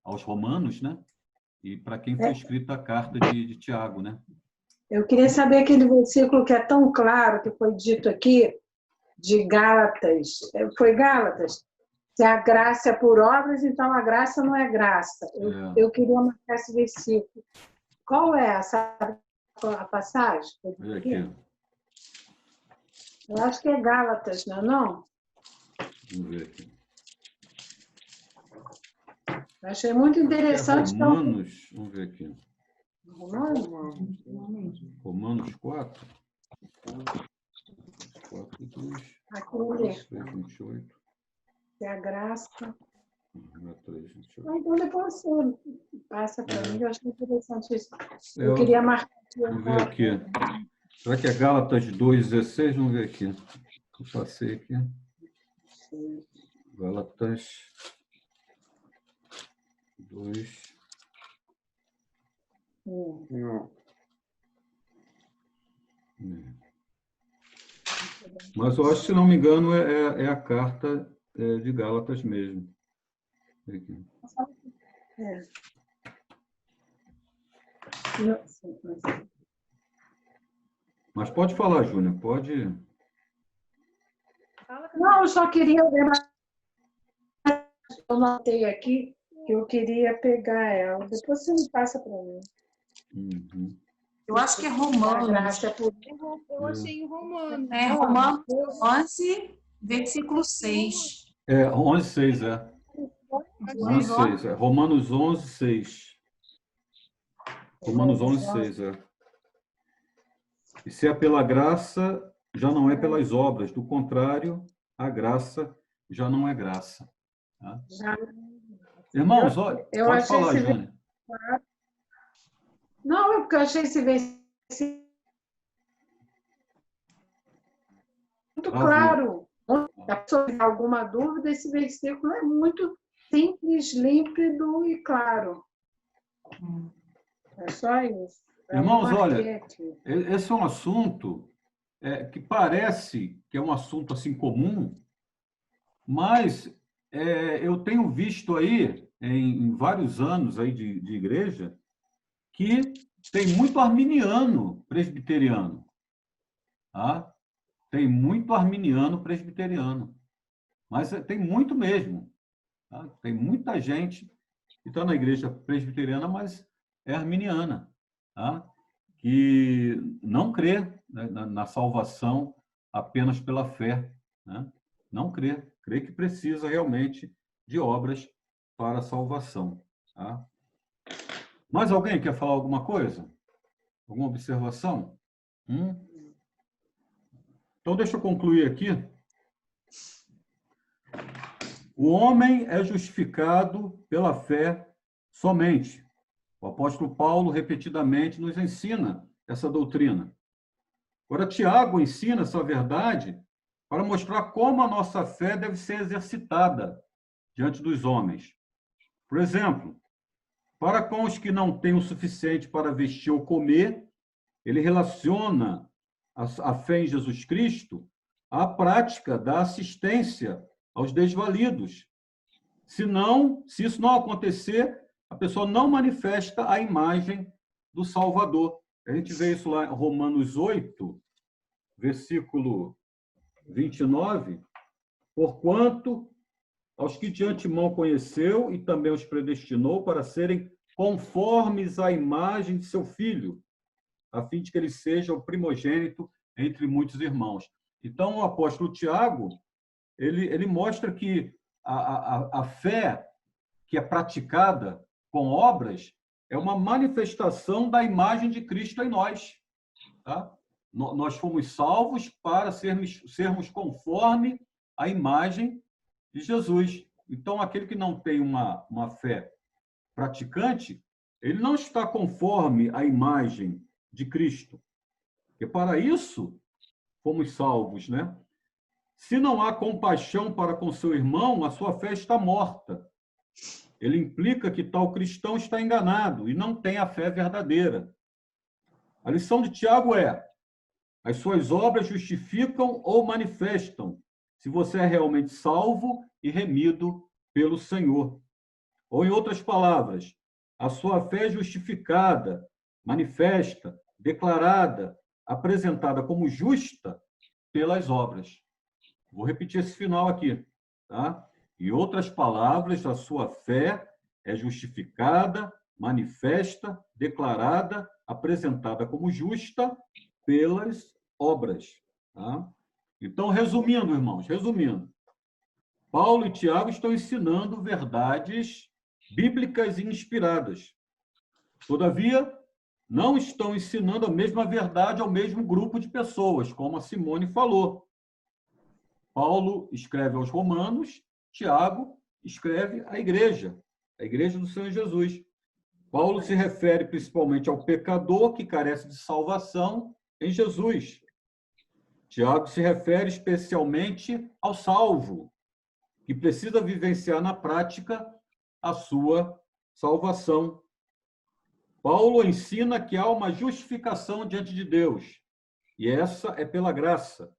aos Romanos, né? E para quem foi escrita a carta de Tiago, né? Eu queria saber aquele versículo que é tão claro, que foi dito aqui, de Gálatas. Foi Gálatas? Se a graça é por obras, então a graça não é graça. Eu queria marcar esse versículo. Qual é a passagem? Aqui. Eu acho que é Gálatas, não é não? Vamos ver aqui. Eu achei muito interessante. Romanos, vamos ver aqui. Romanos 4. 4, 2. Aqui, 28. É a graça. 3, 28. Então, depois você passa para mim, eu achei interessante isso. Eu queria marcar. Vamos ver aqui. Será que é Gálatas 2,16? Vamos ver aqui. Eu passei aqui. Gálatas 2. Não. Mas eu acho, se não me engano, é a carta de Gálatas mesmo. Aqui. Mas pode falar, Júnior, pode. Fala, Não, eu só queria lembrar, eu notei aqui que eu queria pegar ela. Depois você me passa para mim. Uhum. Eu acho que é A Romanos. graça é por eu achei em Romano. É Romanos 11, versículo 6. 11:6, é. 11:6, é. Romanos 11:6. Romanos 11:6, é. E se é pela graça, já não é pelas obras. Do contrário, a graça já não é graça. Tá? já. Irmãos, olha, Eu pode achei falar, esse Jane. Não, é porque eu achei esse versículo muito Travou. claro. Se a pessoa tiver alguma dúvida, esse versículo é muito simples, límpido e claro. É só isso. Eu Irmãos, marquei olha, aqui. esse é um assunto que parece que é um assunto assim comum, mas eu tenho visto aí, em vários anos aí de igreja, que tem muito arminiano presbiteriano. Tá? Tem muito arminiano presbiteriano. Mas tem muito mesmo. Tá? Tem muita gente que está na igreja presbiteriana, mas é arminiana, tá? Que não crê, né, na salvação apenas pela fé. Né? Não crê. Crê que precisa realmente de obras para a salvação. Tá? Mais alguém quer falar alguma coisa? Alguma observação? Então, deixa eu concluir aqui. O homem é justificado pela fé somente. O apóstolo Paulo, repetidamente, nos ensina essa doutrina. Agora, Tiago ensina essa verdade para mostrar como a nossa fé deve ser exercitada diante dos homens. Por exemplo, para com os que não têm o suficiente para vestir ou comer, ele relaciona a fé em Jesus Cristo à prática da assistência aos desvalidos. Se isso não acontecer, a pessoa não manifesta a imagem do Salvador. A gente vê isso lá em Romanos 8, versículo 29. Porquanto aos que de antemão conheceu e também os predestinou para serem conformes à imagem de seu Filho, a fim de que ele seja o primogênito entre muitos irmãos. Então, o apóstolo Tiago, ele mostra que a fé que é praticada com obras é uma manifestação da imagem de Cristo em nós. Tá? Nós fomos salvos para sermos conforme a imagem de Jesus. Então, aquele que não tem uma fé praticante, ele não está conforme a imagem de Cristo. E para isso fomos salvos, né? Se não há compaixão para com seu irmão, a sua fé está morta. Ele implica que tal cristão está enganado e não tem a fé verdadeira. A lição de Tiago é: as suas obras justificam ou manifestam se você é realmente salvo e remido pelo Senhor. Ou, em outras palavras, a sua fé é justificada, manifesta, declarada, apresentada como justa pelas obras. Vou repetir esse final aqui, tá? Em outras palavras, a sua fé é justificada, manifesta, declarada, apresentada como justa pelas obras. Tá? Então, resumindo, irmãos, Paulo e Tiago estão ensinando verdades bíblicas e inspiradas. Todavia, não estão ensinando a mesma verdade ao mesmo grupo de pessoas, como a Simone falou. Paulo escreve aos Romanos, Tiago escreve à igreja do Senhor Jesus. Paulo se refere principalmente ao pecador que carece de salvação em Jesus. Tiago se refere especialmente ao salvo, que precisa vivenciar na prática a sua salvação. Paulo ensina que há uma justificação diante de Deus, e essa é pela graça,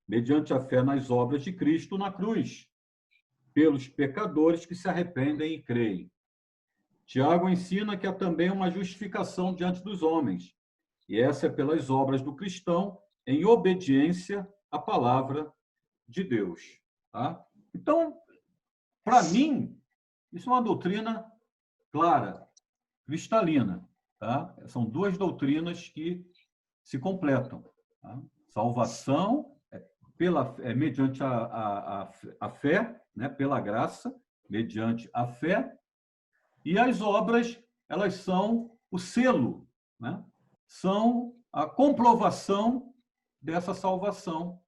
mediante a fé nas obras de Cristo na cruz, pelos pecadores que se arrependem e creem. Tiago ensina que há também uma justificação diante dos homens, e essa é pelas obras do cristão em obediência à palavra de Deus. Tá? Então, para mim, isso é uma doutrina clara, cristalina. Tá? São duas doutrinas que se completam. Tá? Salvação mediante a fé, né? Pela graça, mediante a fé, e as obras, elas são o selo, né? São a comprovação dessa salvação.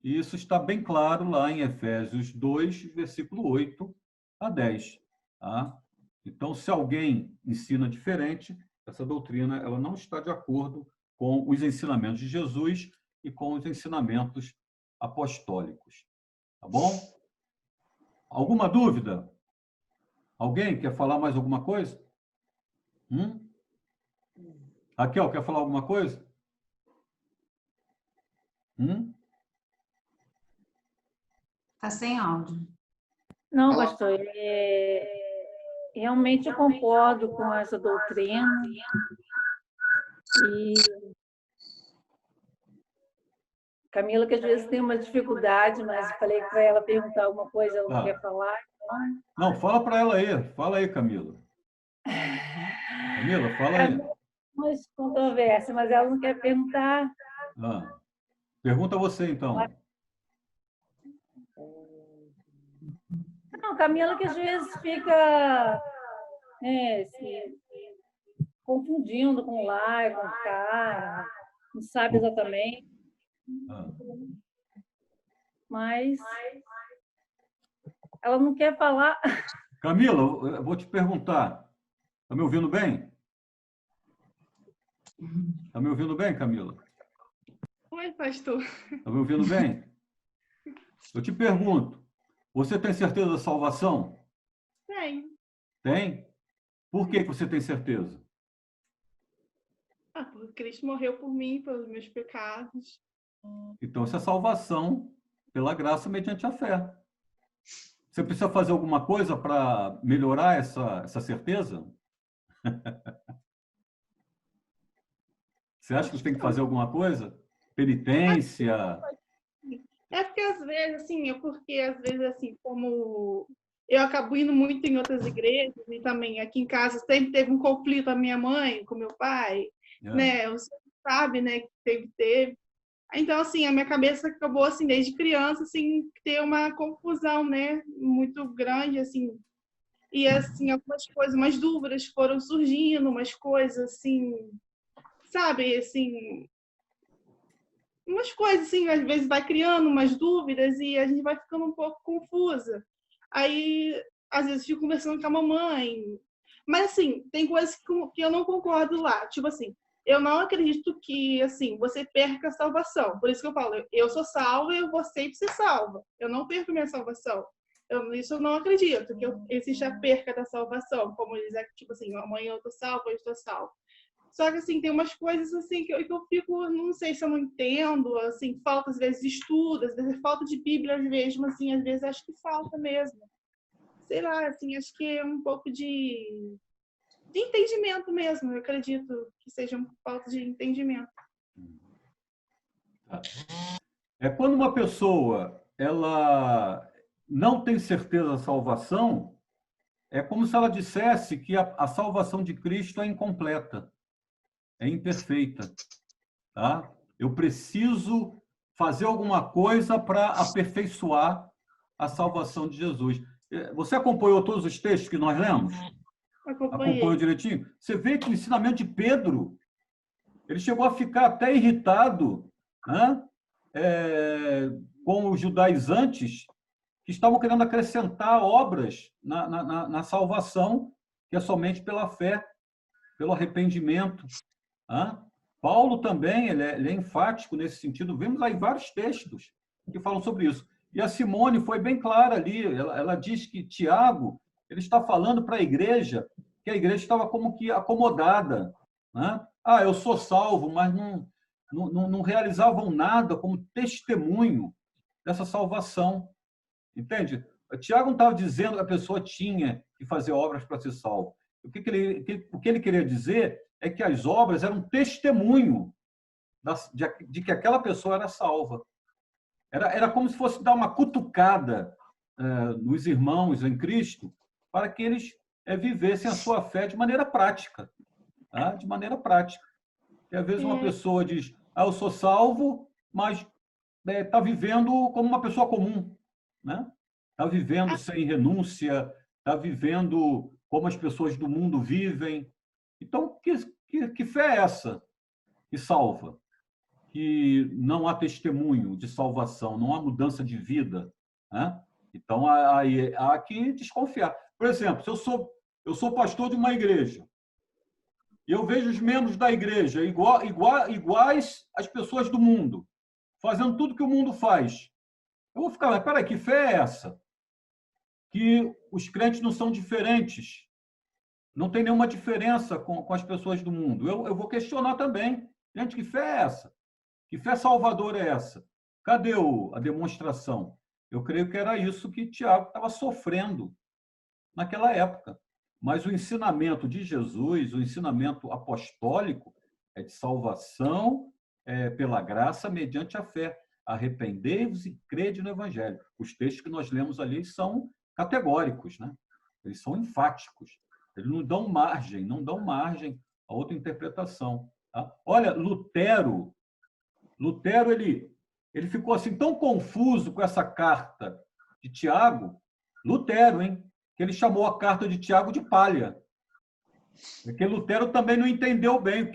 E isso está bem claro lá em Efésios 2, versículo 8 a 10. Tá? Então, se alguém ensina diferente, essa doutrina ela não está de acordo com os ensinamentos de Jesus e com os ensinamentos apostólicos. Tá bom? Alguma dúvida? Alguém quer falar mais alguma coisa? Raquel, quer falar alguma coisa? Está sem áudio. Não, pastor, realmente eu concordo com essa doutrina. E Camila, que às vezes tem uma dificuldade, mas falei para ela perguntar alguma coisa, ela não quer falar. Então... Não, fala para ela aí. Fala aí, Camila. Camila, fala aí. Mas controvérsia, mas ela não quer perguntar. Pergunta você, então. Não, Camila, que às vezes fica se confundindo com lá e com cá, não sabe exatamente. Mas ela não quer falar. Camila, eu vou te perguntar. Está me ouvindo bem? Está me ouvindo bem, Camila? Oi, pastor. Está me ouvindo bem? Eu te pergunto, você tem certeza da salvação? Tem. Tem? Por que você tem certeza? Porque Cristo morreu por mim, pelos meus pecados. Então, essa é salvação pela graça mediante a fé. Você precisa fazer alguma coisa para melhorar essa certeza? Você acha que você tem que fazer alguma coisa? Penitência? É porque às vezes, assim, como eu acabo indo muito em outras igrejas, e também aqui em casa sempre teve um conflito com a minha mãe, com meu pai, né? Você sabe, né, que teve. Então, assim, a minha cabeça acabou, assim, desde criança, assim, ter uma confusão, né, muito grande, assim. E, assim, algumas coisas, umas dúvidas foram surgindo, umas coisas, assim, sabe, assim, umas coisas, assim, às vezes vai criando umas dúvidas e a gente vai ficando um pouco confusa. Aí, às vezes, fico conversando com a mamãe. Mas, assim, tem coisas que eu não concordo lá. Tipo assim, eu não acredito que, assim, você perca a salvação. Por isso que eu falo, eu sou salva e eu vou sempre ser salva. Eu não perco minha salvação. Isso eu não acredito, que existe a perca da salvação. Como eles tipo assim, amanhã eu estou salva, eu estou salva. Só que, assim, tem umas coisas, assim, que eu fico, não sei se eu não entendo, assim, falta, às vezes, de estudo, às vezes, falta de Bíblia, às vezes, mas, assim, às vezes, acho que falta mesmo. Sei lá, assim, acho que é um pouco de entendimento mesmo, eu acredito que seja uma falta de entendimento. Quando uma pessoa, ela não tem certeza da salvação, é como se ela dissesse que a salvação de Cristo é incompleta. É imperfeita, tá? Eu preciso fazer alguma coisa para aperfeiçoar a salvação de Jesus. Você acompanhou todos os textos que nós lemos? Acompanhou direitinho? Você vê que o ensinamento de Pedro, ele chegou a ficar até irritado, né? Com os judaizantes que estavam querendo acrescentar obras na salvação, que é somente pela fé, pelo arrependimento. Paulo também ele é enfático nesse sentido. Vemos aí vários textos que falam sobre isso. E a Simone foi bem clara ali. Ela diz que Tiago ele está falando para a igreja que a igreja estava como que acomodada. Eu sou salvo, mas não realizavam nada como testemunho dessa salvação. Entende? Tiago não estava dizendo que a pessoa tinha que fazer obras para ser salvo. O que ele queria dizer é que as obras eram testemunho de que aquela pessoa era salva. Era como se fosse dar uma cutucada nos irmãos em Cristo para que eles vivessem a sua fé de maneira prática. Tá? De maneira prática. E às vezes uma pessoa diz, eu sou salvo, mas está vivendo como uma pessoa comum. Né? Está vivendo sem renúncia, está vivendo como as pessoas do mundo vivem. Então, que fé é essa que salva? Que não há testemunho de salvação, não há mudança de vida. Né? Então, aí há que desconfiar. Por exemplo, se eu sou pastor de uma igreja e eu vejo os membros da igreja iguais às pessoas do mundo, fazendo tudo que o mundo faz, eu vou ficar, mas peraí, que fé é essa? Que os crentes não são diferentes, não tem nenhuma diferença com as pessoas do mundo. Eu vou questionar também. Gente, que fé é essa? Que fé salvadora é essa? Cadê a demonstração? Eu creio que era isso que Tiago estava sofrendo naquela época. Mas o ensinamento de Jesus, o ensinamento apostólico, é de salvação pela graça mediante a fé. Arrependei-vos e crede no Evangelho. Os textos que nós lemos ali são categóricos, né? Eles são enfáticos. Eles não dão margem a outra interpretação. Tá? Olha, Lutero ele ficou assim tão confuso com essa carta de Tiago, Lutero, hein? Que ele chamou a carta de Tiago de palha. Porque Lutero também não entendeu bem o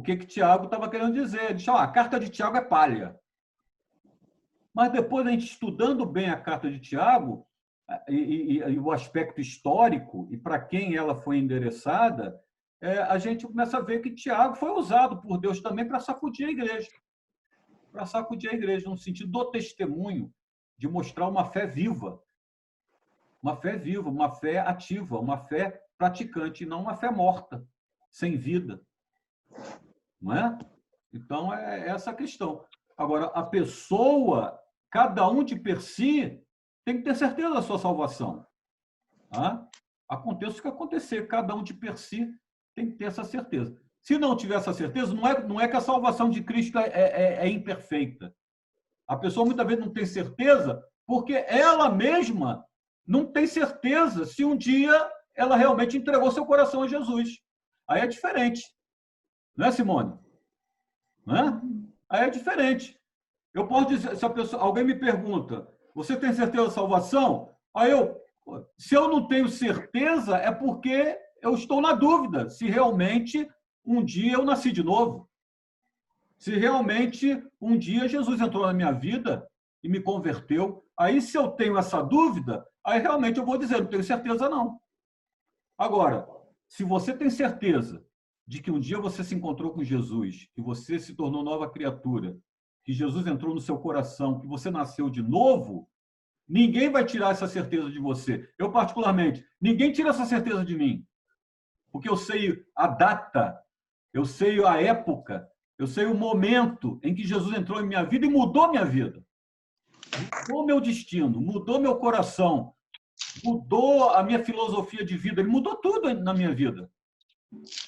que Tiago estava querendo dizer. Ele disse, a carta de Tiago é palha. Mas depois, a gente estudando bem a carta de Tiago, e o aspecto histórico, e para quem ela foi endereçada, a gente começa a ver que Tiago foi usado por Deus também para sacudir a igreja. Para sacudir a igreja, no sentido do testemunho, de mostrar uma fé viva. Uma fé ativa, uma fé praticante, não uma fé morta, sem vida. Não é? Então, é essa a questão. Agora, a pessoa, cada um de per si, tem que ter certeza da sua salvação. Tá? Aconteça o que acontecer, cada um de per si tem que ter essa certeza. Se não tiver essa certeza, não é que a salvação de Cristo é imperfeita. A pessoa muitas vezes não tem certeza porque ela mesma não tem certeza se um dia ela realmente entregou seu coração a Jesus. Aí é diferente. Não é, Simone? Não é? Aí é diferente. Eu posso dizer, se alguém me pergunta, você tem certeza da salvação? Aí se eu não tenho certeza, é porque eu estou na dúvida se realmente um dia eu nasci de novo. Se realmente um dia Jesus entrou na minha vida e me converteu. Aí, se eu tenho essa dúvida, aí realmente eu vou dizer, não tenho certeza não. Agora, se você tem certeza de que um dia você se encontrou com Jesus, que você se tornou nova criatura, que Jesus entrou no seu coração, que você nasceu de novo, ninguém vai tirar essa certeza de você. Eu, particularmente, ninguém tira essa certeza de mim. Porque eu sei a data, eu sei a época, eu sei o momento em que Jesus entrou em minha vida e mudou minha vida. Mudou meu destino, mudou meu coração, mudou a minha filosofia de vida, ele mudou tudo na minha vida.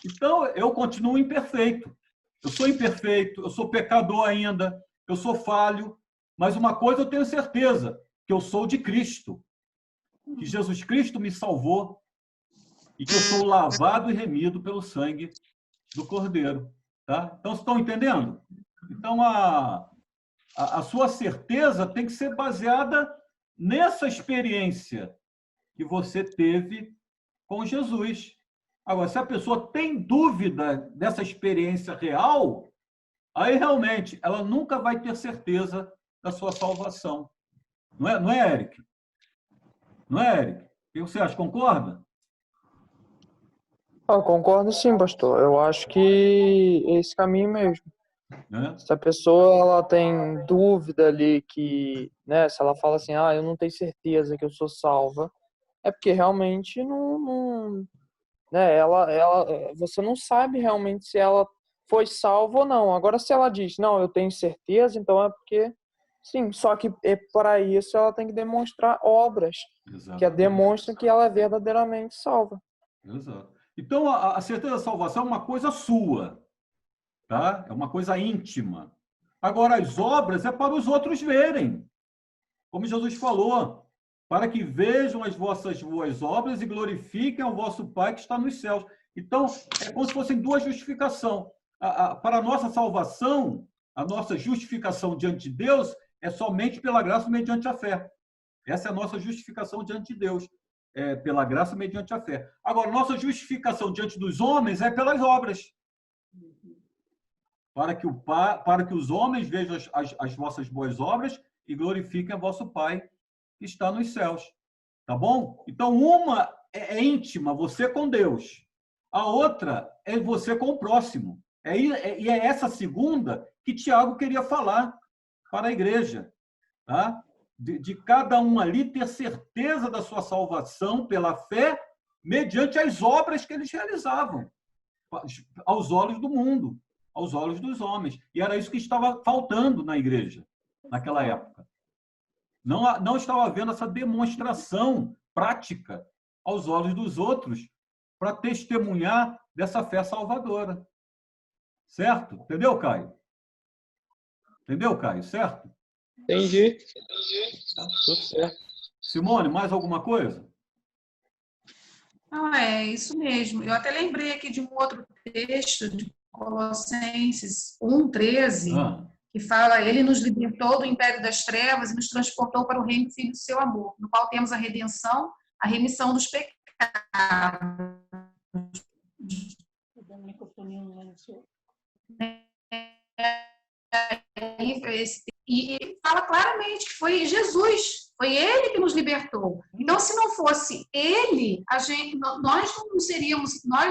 Então, eu continuo imperfeito. Eu sou imperfeito, eu sou pecador ainda, eu sou falho, mas uma coisa eu tenho certeza, que eu sou de Cristo, que Jesus Cristo me salvou e que eu sou lavado e remido pelo sangue do Cordeiro. Tá? Então, vocês estão entendendo? Então, a sua certeza tem que ser baseada nessa experiência que você teve com Jesus. Agora, se a pessoa tem dúvida dessa experiência real, aí realmente ela nunca vai ter certeza da sua salvação. Não é, Eric? Não é, Eric? O que você acha? Concorda? Eu concordo sim, pastor. Eu acho que é esse caminho mesmo. Se a pessoa ela tem dúvida ali que, né, se ela fala assim, eu não tenho certeza que eu sou salva, é porque realmente né, você não sabe realmente se ela foi salva ou não. Agora, se ela diz, não, eu tenho certeza, então é porque sim. Só que para isso ela tem que demonstrar obras. Exatamente. Que demonstram que ela é verdadeiramente salva. Exato. Então, a certeza da salvação é uma coisa sua, tá? É uma coisa íntima. Agora, as obras é para os outros verem. Como Jesus falou, para que vejam as vossas boas obras e glorifiquem ao vosso Pai que está nos céus. Então, é como se fossem duas justificações. Para a nossa salvação, a nossa justificação diante de Deus é somente pela graça mediante a fé. Essa é a nossa justificação diante de Deus, pela graça mediante a fé. Agora, nossa justificação diante dos homens é pelas obras. Para que os homens vejam as vossas boas obras e glorifiquem a vosso Pai que está nos céus. Tá bom? Então, uma é íntima, você com Deus. A outra é você com o próximo. E é essa segunda que Tiago queria falar para a igreja. Tá? De cada um ali ter certeza da sua salvação pela fé, mediante as obras que eles realizavam, aos olhos do mundo, aos olhos dos homens. E era isso que estava faltando na igreja, naquela época. Não estava havendo essa demonstração prática aos olhos dos outros para testemunhar dessa fé salvadora. Certo? Entendeu, Caio? Entendeu, Caio? Certo? Entendi. Tudo certo. Simone, mais alguma coisa? Não, é isso mesmo. Eu até lembrei aqui de um outro texto de Colossenses 1:13, que fala: ele nos libertou do império das trevas e nos transportou para o reino do Filho do seu amor, no qual temos a redenção, a remissão dos pecados. E fala claramente que foi Jesus, foi ele que nos libertou. Então, se não fosse ele, nós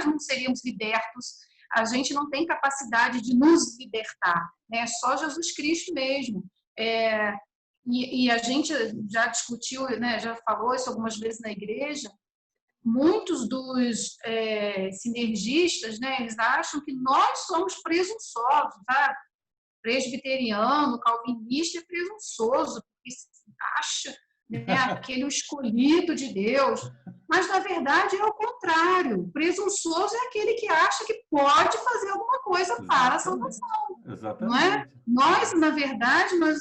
não seríamos libertos. A gente não tem capacidade de nos libertar, né? Só Jesus Cristo mesmo. E a gente já discutiu, né, já falou isso algumas vezes na igreja. Muitos dos sinergistas, né, eles acham que nós somos presunçosos, sabe? Presbiteriano, calvinista é presunçoso, porque se acha, né, aquele escolhido de Deus. Mas, na verdade, é o contrário. Presunçoso é aquele que acha que pode fazer alguma coisa para a salvação. Exatamente. Não é? Nós, na verdade, nós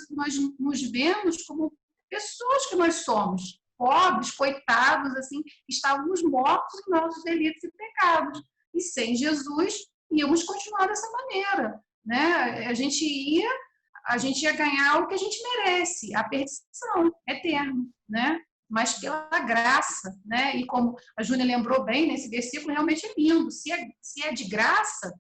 nos vemos como pessoas que nós somos. Pobres, coitados, assim, estávamos mortos em nossos delitos e pecados. E sem Jesus, íamos continuar dessa maneira. Né? A gente ia ganhar o que a gente merece, a perdição eterna, né? Mas pela graça, né? E como a Júnia lembrou bem, nesse versículo realmente é lindo. Se é de graça,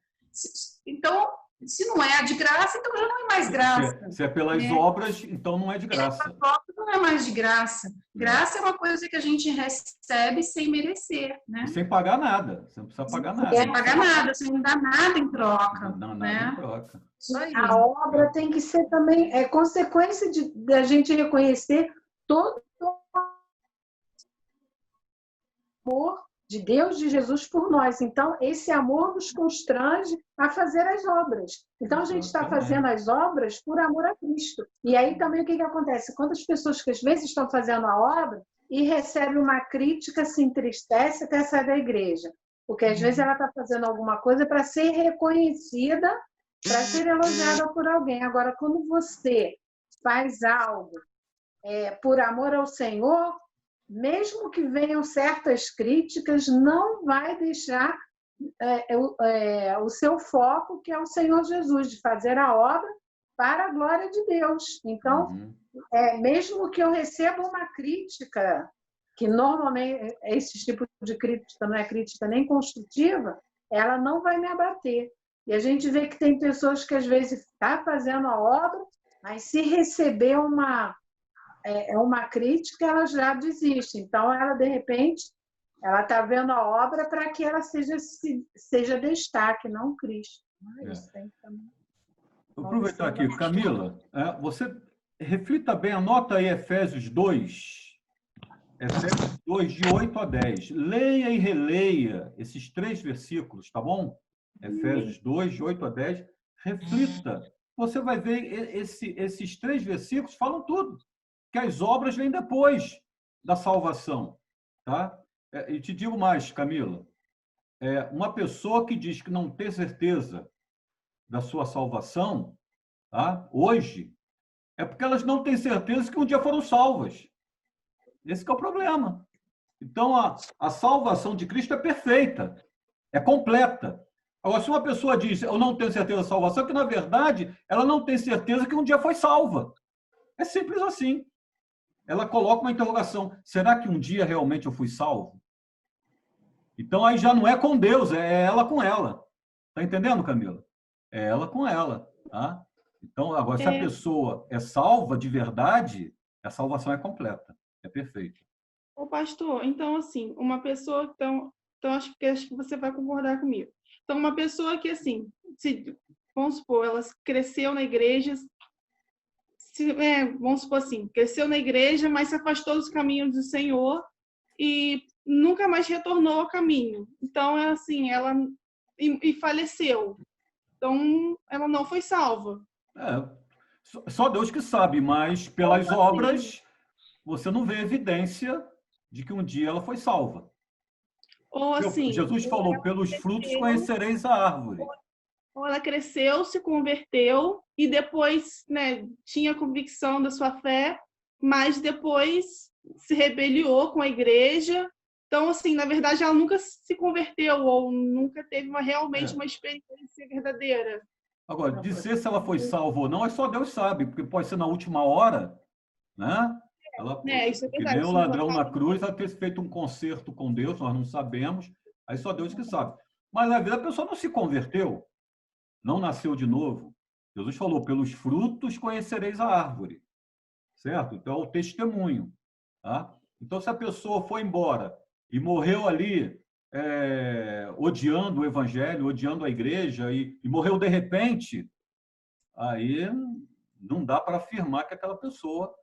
então, se não é de graça, então já não é mais graça. Se é pelas obras, então não é de graça. Pelas obras não é mais de graça. Graça é uma coisa que a gente recebe sem merecer, né? E sem pagar nada. Você não precisa pagar nada. Sem pagar nada, sem não dar nada em troca. Não, nada né? em troca. Isso aí. A obra tem que ser também consequência da gente reconhecer todo o amor de Deus, de Jesus por nós. Então, esse amor nos constrange a fazer as obras. Então, a gente está fazendo as obras por amor a Cristo. E aí também o que acontece? Quantas pessoas que às vezes estão fazendo a obra e recebem uma crítica, se entristece até sair da igreja. Porque às vezes ela está fazendo alguma coisa para ser reconhecida, para ser elogiada por alguém. Agora, quando você faz algo por amor ao Senhor, mesmo que venham certas críticas, não vai deixar o seu foco, que é o Senhor Jesus, de fazer a obra para a glória de Deus. Então, mesmo que eu receba uma crítica, que normalmente esse tipo de crítica não é crítica nem construtiva, ela não vai me abater. E a gente vê que tem pessoas que às vezes estão fazendo a obra, mas se receber uma crítica, ela já desiste. Então, ela, de repente, ela está vendo a obra para que ela seja destaque, não Cristo. Vou aproveitar aqui, Camila, você reflita bem, anota aí Efésios 2, de 8 a 10. Leia e releia esses 3 versículos, tá bom? Efésios 2, de 8 a 10. Reflita. Você vai ver esses 3 versículos falam tudo. Que as obras vêm depois da salvação. Tá? E te digo mais, Camila. Uma pessoa que diz que não tem certeza da sua salvação, tá? Hoje, é porque elas não têm certeza que um dia foram salvas. Esse que é o problema. Então, a salvação de Cristo é perfeita, é completa. Agora, se uma pessoa diz, eu não tenho certeza da salvação, é que, na verdade, ela não tem certeza que um dia foi salva. É simples assim. Ela coloca uma interrogação, será que um dia realmente eu fui salvo? Então, aí já não é com Deus, é ela com ela. Está entendendo, Camila? É ela com ela. Tá? Então, agora, se a pessoa é salva de verdade, a salvação é completa, é perfeita. Ô, pastor, então, assim, uma pessoa... Então acho que você vai concordar comigo. Então, uma pessoa que, assim, vamos supor, ela cresceu na igreja, vamos supor assim, cresceu na igreja, mas se afastou dos caminhos do Senhor e nunca mais retornou ao caminho. Então, é assim, ela e faleceu. Então, ela não foi salva. Só Deus que sabe, mas pelas obras você não vê evidência de que um dia ela foi salva. Ou assim, Jesus falou, pelos frutos conhecereis a árvore. Ou ela cresceu, se converteu e depois, né, tinha convicção da sua fé, mas depois se rebeliou com a igreja. Então, assim, na verdade, ela nunca se converteu ou nunca teve realmente uma experiência verdadeira. Agora, dizer se ela foi salva ou não, é só Deus sabe, porque pode ser na última hora, né? Ela, isso é que verdade. nem o ladrão na cruz, ela ter feito um concerto com Deus, nós não sabemos, aí só Deus que sabe. Mas na vida a pessoa não se converteu, não nasceu de novo. Jesus falou, pelos frutos conhecereis a árvore, certo? Então é o testemunho, tá? Então se a pessoa foi embora e morreu ali odiando o evangelho, odiando a igreja e morreu de repente, aí não dá para afirmar que aquela pessoa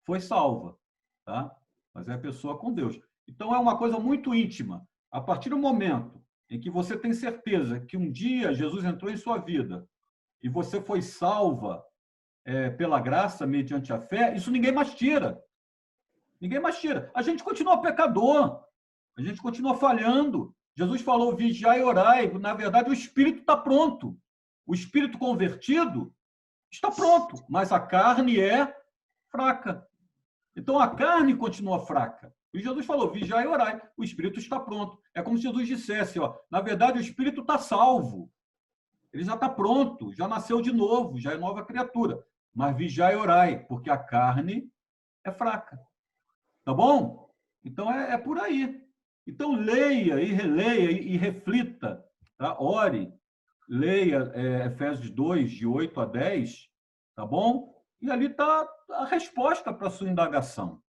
foi salva, tá? Mas é a pessoa com Deus. Então é uma coisa muito íntima. A partir do momento em que você tem certeza que um dia Jesus entrou em sua vida e você foi salva pela graça, mediante a fé, isso ninguém mais tira. Ninguém mais tira. A gente continua pecador, a gente continua falhando. Jesus falou, vigiai e orai. Na verdade, o espírito está pronto. O espírito convertido está pronto, mas a carne é fraca. Então, a carne continua fraca. E Jesus falou, vigiai e orai. O espírito está pronto. É como se Jesus dissesse, na verdade, o espírito está salvo. Ele já está pronto, já nasceu de novo, já é nova criatura. Mas vigiai e orai, porque a carne é fraca. Tá bom? Então, é por aí. Então, leia e releia e reflita. Tá? Ore, leia Efésios 2, de 8 a 10, tá bom? E ali está a resposta para a sua indagação.